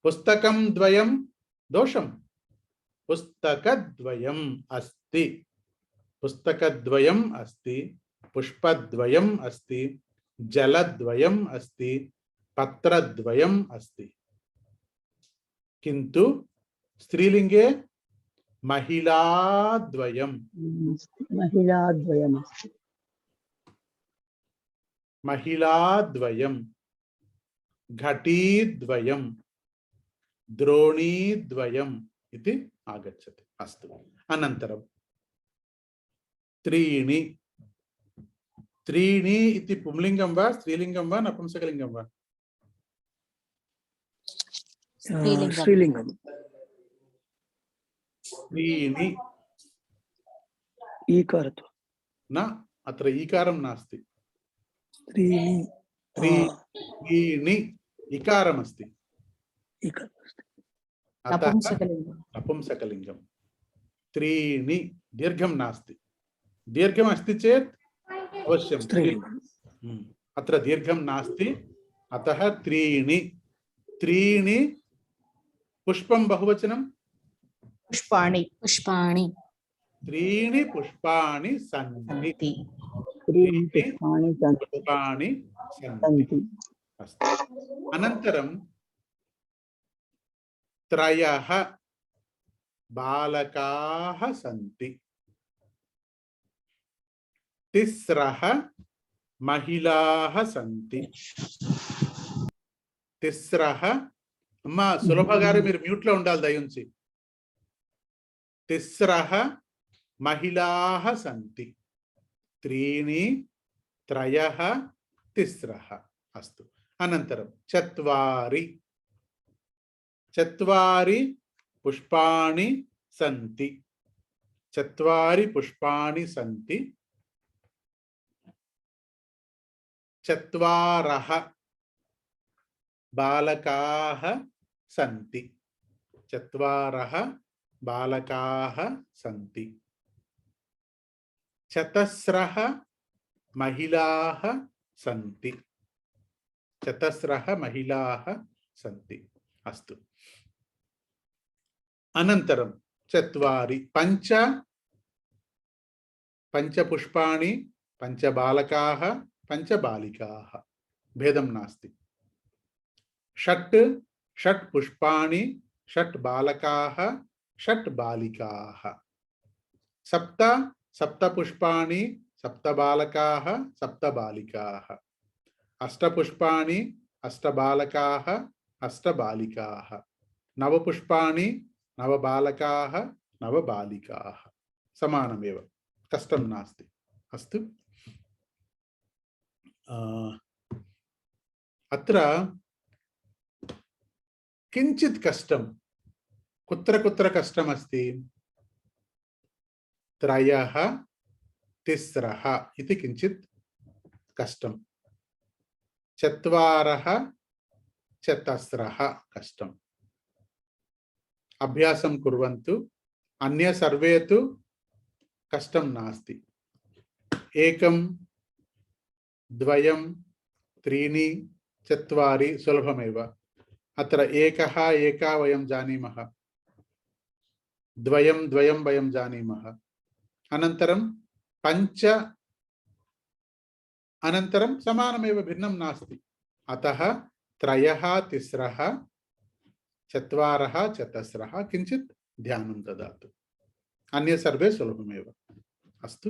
पुस्तकं द्वयं दोषं, पुस्तकद्वयम् अस्ति। पुस्तकद्वयम् अस्ति, पुष्पद्वयम् अस्ति, जलद्वयम् अस्ति, पत्रद्वयम् अस्ति। किन्तु स्त्रीलिंगे महिलाद्वयम् महिलाद्वयमस्ति महिलाद्वयम् घटीद्वयम् द्रोणीद्वयम् इति आगच्छति। अस्तु अनन्तरं त्रीणि त्रीणि इति पुंलिङ्गं वा स्त्रीलिङ्गं वा नपुंसकलिङ्गं वा? स्त्रीलिङ्गम् त्रीणि ईकारत्व न अत्र ईकारं नास्ति त्रीणि त्रीणि इकारमस्ति अतः नपुंसकलिङ्गं त्रीणि दीर्घं नास्ति दीर्घम् अस्ति चेत् अवश्यं अत्र दीर्घं नास्ति अतः त्रीणि त्रीणि पुष्पं बहुवचनं पुष्पाणि पुष्पाणि त्रीणि पुष्पाणि सन्ति त्रीणि पुष्पाणि सन्ति अस्तु अनन्तरं त्रयः बालकाः सन्ति तिस्रः महिलाः सन्ति तिस्रः అమ్మా సులభ గారు మీరు మ్యూట్ లో ఉండాలి దయించి తిస్రః మహిళాః సంతి త్రీణి త్రయః తిస్రః అస్తు అనంతరం చత్వారి చత్వారి పుష్పాణి సంతి చత్వారి పుష్పాణి సంతి చత్వారః బాలకాः సంతి చత్వారः బాలకాः సంతి చతస్రः మహిళాः సంతి చతస్రः మహిళాः సంతి అస్తు అనంతరం చత్వారి పంచ పంచపుష్పాణి పంచబాలకాः పంచబాలికాः భేదం నాస్తి षट् षट् पुष्पाणि षट् बालकाः षट् बालिकाः सप्त सप्त पुष्पाणि सप्त बालकाः सप्त बालिकाः अष्ट पुष्पाणि अष्ट बालकाः अष्ट बालिकाः नव पुष्पाणि नव बालकाः नव बालिकाः समानमेव कष्टं नास्ति अस्तु अत्र किंचित कष्टं कुत्र कुत्र कष्टमस्ति त्रयः तिस्रः इति किंचित कष्टं चत्वारः चतस्रः कष्टम् अभ्यासं कुर्वन्तु अन्य सर्वे तु कष्टं नास्ति एकं द्वयं त्रीणि चत्वारि सुलभमेव अत्र एकः एका वयं जानीमः द्वयं द्वयं वयं जानीमः अनन्तरं पञ्च अनन्तरं समानमेव भिन्नं नास्ति अतः त्रयः तिस्रः चत्वारः चतस्रः किञ्चित् ध्यानं ददातु अन्ये सर्वे सुलभमेव अस्तु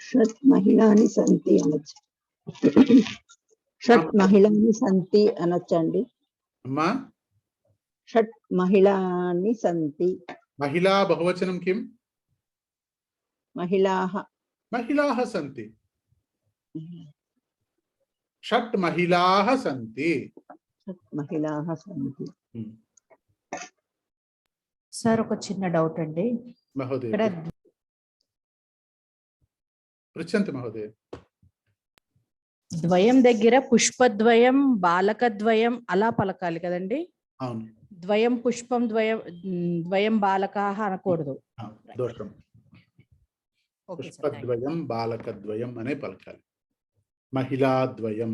षट् महिलानि सन्ति षट् महिलानि सन्ति अनच्चंडी अम्मा षट् महिलानि सन्ति महिला बहुवचनं किं महिलाः महिलाः सन्ति षट् महिलाः सन्ति षट् महिलाः सन्ति సార్ ఒక చిన్న డౌట్ అండి महोदय ఇక్కడ पृच्छन्तु महोदय ద్వయం దగ్గర పుష్పద్వయం బాలకద్వయం అలా పలకాలి కదండి అవును ద్వయం పుష్పం ద్వయం ద్వయం బాలకాః అనకూడదు దోషం పుష్పద్వయం బాలకద్వయం అనే పలకాలి మహిళాద్వయం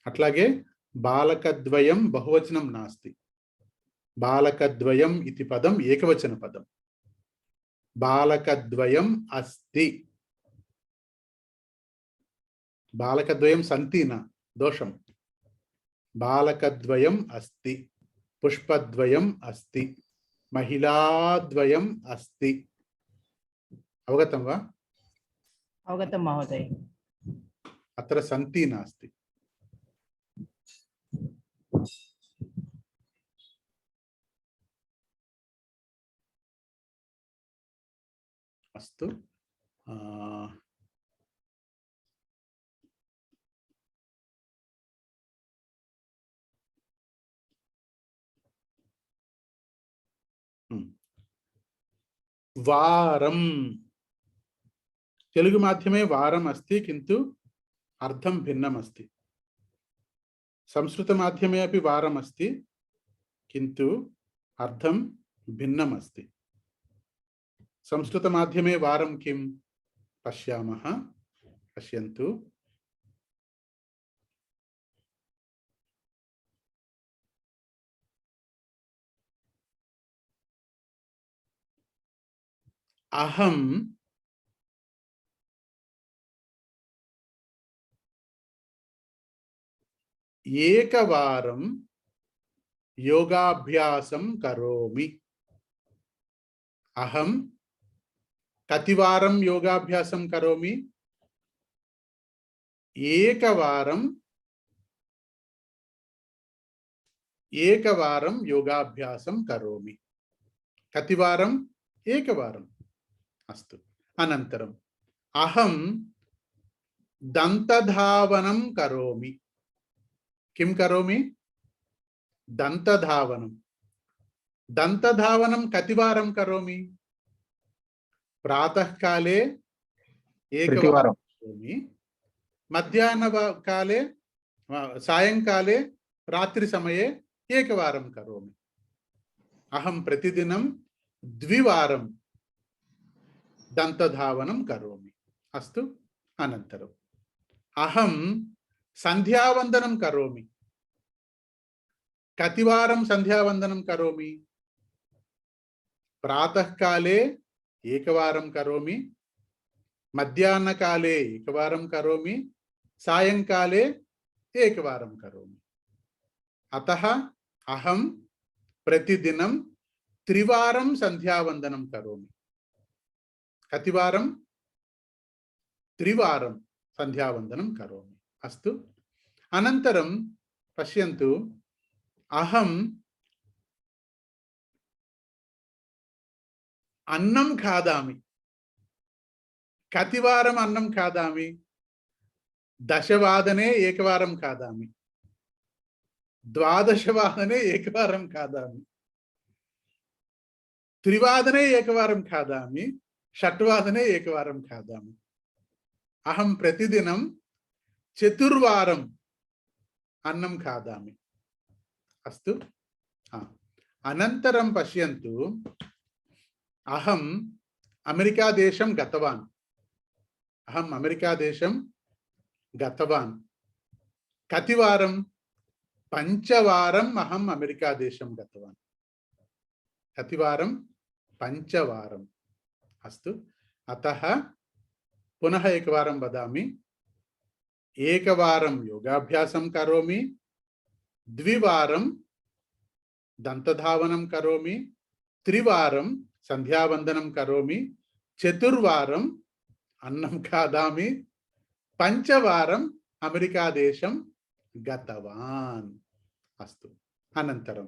అట్లాగే బాలకద్వయం బహువచనం నాస్తి బాలకద్వయం ఇతి పదం ఏకవచన పదం బాలకద్వయం అస్తి बालकद्वयं सन्ति न दोषं बालकद्वयम् अस्ति पुष्पद्वयम् अस्ति महिलाद्वयम् अस्ति अवगतं वा अवगतं महोदय अत्र सन्ति नास्ति अस्तु वारं तेलुगु माध्यमे वारम् अस्ति किन्तु अर्थं भिन्नम् अस्ति संस्कृत माध्यमे अपि वारम् अस्ति किन्तु अर्थं भिन्नम् अस्ति संस्कृत माध्यमे वारं किं पश्यामः पश्यन्तु अहं एकवारं योगाभ्यासं करोमि अहं कतिवारं योगाभ्यासं करोमि एकवारं योगाभ्यासं करोमि कतिवारं एकवारम् अस्तु अनन्तरम् अहं दन्तधावनं करोमि किं करोमि दन्तधावनं दन्तधावनं कतिवारं करोमि प्रातःकाले एकवारं करोमि मध्याह्नकाले सायंकाले रात्रिसमये एकवारं करोमि अहं प्रतिदिनं द्विवारं दन्तधावनं करोमि अस्तु अनन्तरम् अहं संध्यावन्दनं करोमि कतिवारं संध्यावन्दनं करोमि प्रातःकाले एकवारं करोमि मध्याह्नकाले एकवारं करोमि सायंकाले एकवारं करोमि अतः अहं प्रतिदिनं त्रिवारं संध्यावन्दनं करोमि कतिवारं त्रिवारं संध्यावन्दनं करोमि अस्तु अनन्तरं पश्यन्तु अहम् अन्नं खादामि कतिवारम् अन्नं खादामि 10 वादने एकवारं खादामि 12 वादने एकवारं खादामि 3 वादने एकवारं खादामि 6 वादने एकवारं खादामि अहं प्रतिदिनं 4 वारम् अन्नं खादामि अस्तु अनन्तरं पश्यन्तु अहम् अमेरिका देशं गतवान् कतिवारं 5 वारम् अहम् अमेरिका देशं गतवान् कतिवारं 5 वारम् अस्तु अतः पुनः एकवारं वदामि एकवारं योगाभ्यासं करोमि द्विवारं दन्तधावनं करोमि त्रिवारं संध्यावन्दनं करोमि 4 वारम् अन्नं खादामि 5 वारम् अमेरिका देशं गतवान् अस्तु अनन्तरं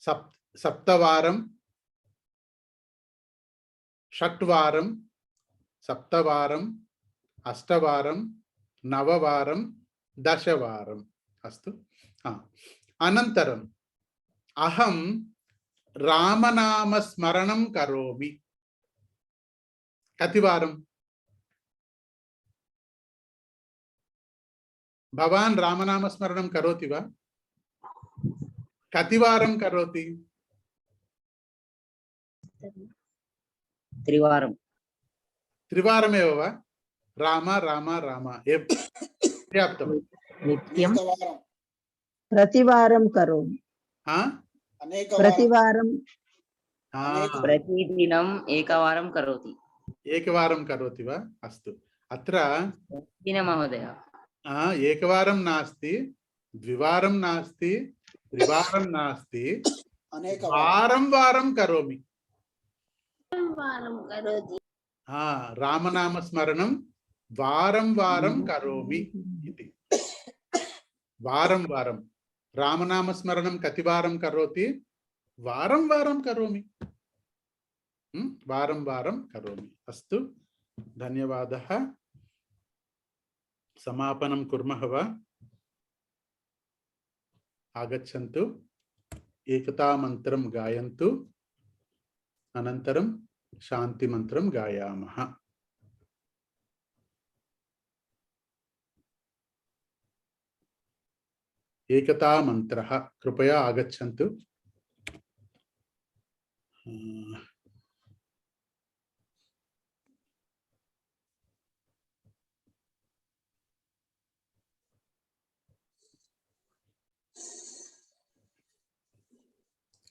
7 वारं 6 वारं 7 वारं 8 वारं 9 वारं 10 वारम् अस्तु अनन्तरम् अहं रामनामस्मरणं करोमि कतिवारं भवान् रामनामस्मरणं करोति वा कतिवारं करोति त्रिवारमेव वा राम राम राम पर्याप्तं नित्यं प्रतिवारं करोमि प्रतिवारं प्रतिदिनम् एकवारं करोति एकवारं करोति वा अस्तु अत्र महोदय एकवारं नास्ति, द्विवारं नास्ति, त्रिवारं नास्ति, वारं वारं करोमि। रामनामस्मरणं वारं वारं करोमि इति। वारं वारं रामनामस्मरणं कति वारं करोति? वारं वारं करोमि। वारं वारं करोमि। अस्तु, धन्यवादः। समापनं कुर्मः वा? आगच्छन्तु, एकता मन्त्रं गायन्तु, अनन्तरं शान्ति मन्त्रं गायामः। एकता मन्त्रः, कृपया आगच्छन्तु।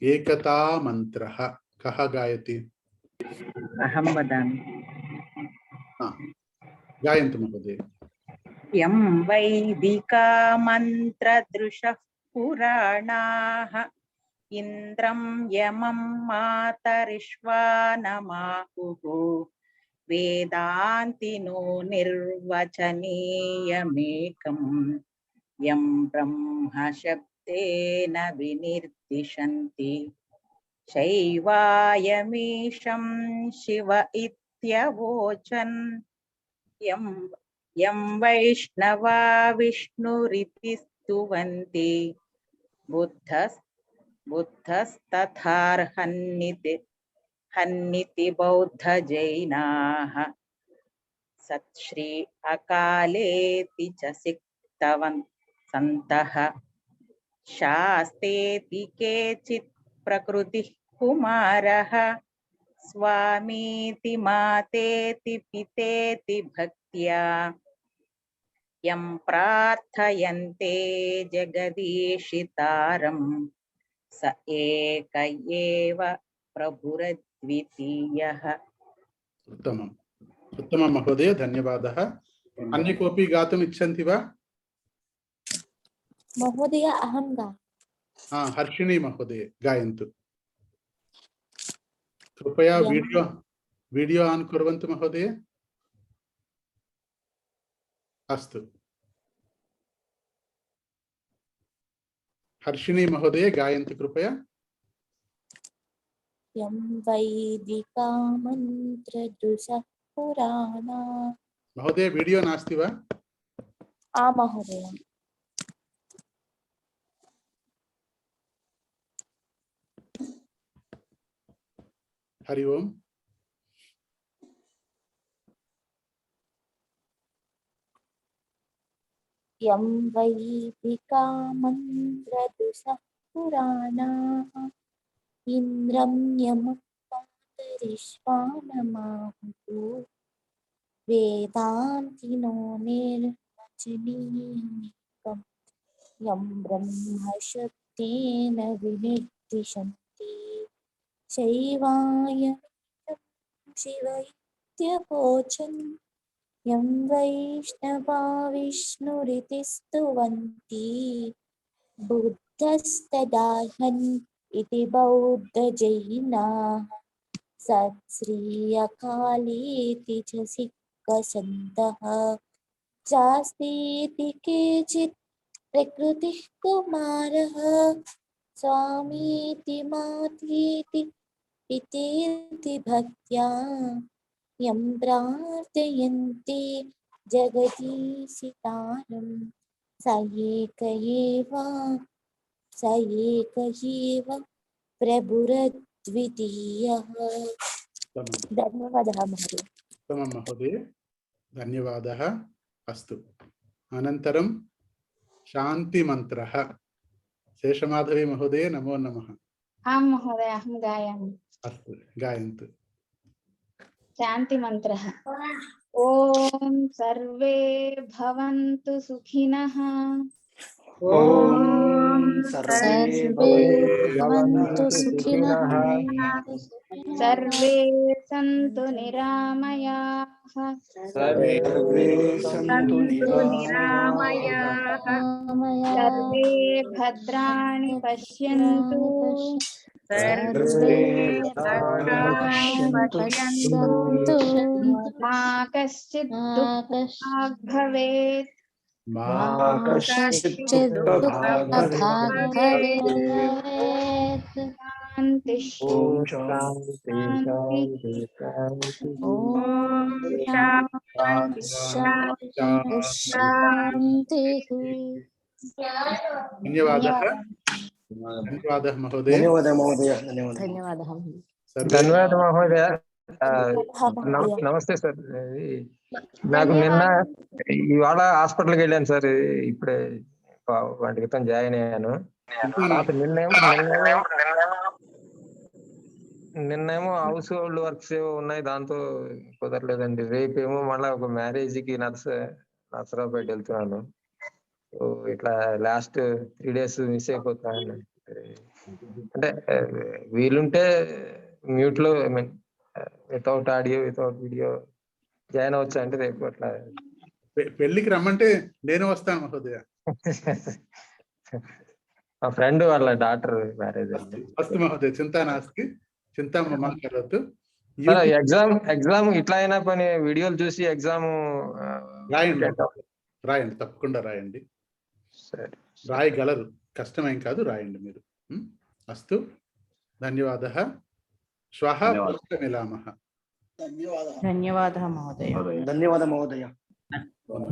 एकता मन्त्रः कः गायति? अहं वदामि। गायन्तु महोदय। यं वैदिका मन्त्रदृशः पुराणाः इन्द्रं यमं मातरिश्वानमाहुः वेदान्तिनो निर्वचनीयमेकं यं ब्रह्मशब्देन विनिर्दिशन्ति शैवायमीशं शिव इत्यवोचन् यं वैष्णवा विष्णुरिति स्तुवन्ति बुद्धस्तथार्हन्निति बौद्धजैनाः सत्श्री अकालेति च सिक्तवन् सन्तः शास्तेति केचित् प्रकृतिः कुमारः स्वामीति मातेति पितेति भक्त्या यं प्रार्थयन्ते जगदीशितारं स एक एव प्रभुरद्वितीयः। उत्तमम्, उत्तमं महोदय, धन्यवादः। अन्य कोऽपि गातुम् इच्छन्ति वा? महोदय अहं हर्षिणी महोदय गायन्तु। कृपया वीडियो ऑन कुर्वन्तु महोदय। अस्तु, हर्षिणी महोदय गायन्तु कृपया। यं वैदिका मन्त्रदृशः पुराणा। महोदय वीडियो नास्ति वा? महोदय। हरि ओम। यं वैदिका मन्त्रदृशः पुराणाः इन्द्रं यमं मातरिश्वानमाहुः वेदान्तिनो निर्वचनीयमेकं यं ब्रह्मशब्देन विनिर्दिशन्ति शैवायमीशं शिव इत्यवोचन् यं वैष्णवा विष्णुरिति स्तुवन्ति बुद्धस्तदाहन् इति बौद्धजैनाः सत्श्री अकालेति च सिक्खसन्तः शास्तीति केचित् प्रकृतिः कुमारः स्वामीति मातीति पितेति भक्त्या यं प्रार्थयन्ते जगदीशितारं स एक एव प्रभुरद्वितीयः। धन्यवादः महोदय। उत्तमं महोदय, धन्यवादः। अस्तु, अनन्तरं शान्तिमन्त्रः। शेषमाधवी महोदय नमो नमः। आं महोदय अहं गायामि। अस्तु, गायन्तु। शान्तिमन्त्रः। ॐ सर्वे भवन्तु सुखिनः ఓం सर्वे भवन्तु सुखिनः सर्वे सन्तु निरामयाः सर्वे सन्तु निरामयाः सर्वे भद्राणि पश्यन्तु सर्वे भद्राणि पश्यन्तु मा कश्चित् दुःखभाग् भवेत् मा कश्चित् दुःखभाग् भवेत् शान्तिः ఓం శాంతి శాంతి శాంతి शान्तिः धन्यवादः धन्यवादः महोदय ధన్యవాదాలు మహోదయ ధన్యవాదాలు धन्यवादः सर्वे ధన్యవాదాలు మహోదయ నమస్తే సార్ నాకు నిన్న ఇవాళ హాస్పిటల్కి వెళ్ళాను సార్ ఇప్పుడే గంట క్రితం జాయిన్ అయ్యాను నిన్నేమో హౌస్ హోల్డ్ వర్క్స్ ఏవో ఉన్నాయి దాంతో కుదరలేదండి రేపేమో మళ్ళీ ఒక మ్యారేజ్ కి నర్సరావుపేట వెళ్తున్నాను ఇట్లా లాస్ట్ 3 days మిస్ అయిపోతాను అంటే వీలుంటే మ్యూట్ లో I mean without audio without video join అవ్వచ్చా అంటే రేపు అట్లా పెళ్లికి రమ్మంటే నేను వస్తాను మహోదయ మా ఫ్రెండ్ వాళ్ళ డాక్టర్ మ్యారేజ్ అండి అస్తు మహోదయ చింతా నాస్తి చింతా మమ కరోతు ఎగ్జామ్ ఇట్లా అయినా పని వీడియోలు చూసి ఎగ్జామ్ రాయండి తప్పకుండా రాయండి సరే రాయగలరు కష్టమేం కాదు రాయండి మీరు అస్తు ధన్యవాదः శ్వః పునర్మిలామः ధన్యవాదः మహోదయ ధన్యవాదాలు మహోదయ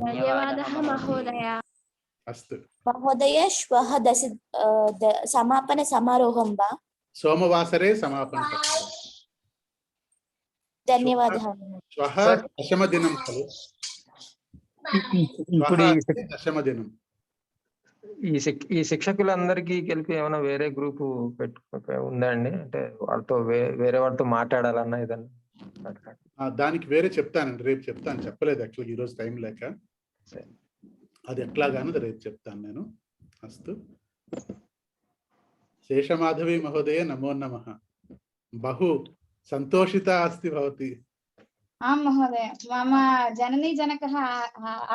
धन्यवादः महोदय अस्तु महोदय श्वः समापन समारोहं वा सोमवासरे समापनं धन्यवादः श्वः दशमदिनं खलु ఇప్పుడు दशमदिनं ఈ శిక్షకులందరికీ కలిపి ఏమైనా వేరే గ్రూప్ ఉందా అండి అంటే వాళ్ళతో వేరే వాళ్ళతో మాట్లాడాలన్నా ఏదన్నా దానికి వేరే చెప్తానండి రేపు చెప్తాను చెప్పలేదు యాక్చువల్గా ఈరోజు టైం లేక అది ఎట్లాగానది రేపు చెప్తాను నేను అస్తు శేషమాధవి మహోదయ నమో నమః బహు సంతోషితా అస్తి భవతి आं महोदय मम जननी जनकः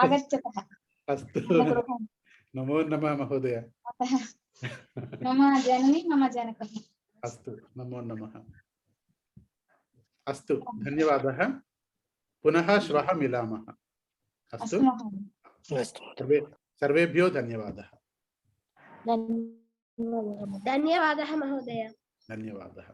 आगच्छतः अस्तु नमो नमः महोदय मम जननी मम जनकः अस्तु नमो नमः अस्तु धन्यवादः पुनः श्वः मिलामः अस्तु सर्वेभ्यो धन्यवादः धन्यवादः महोदय धन्यवादः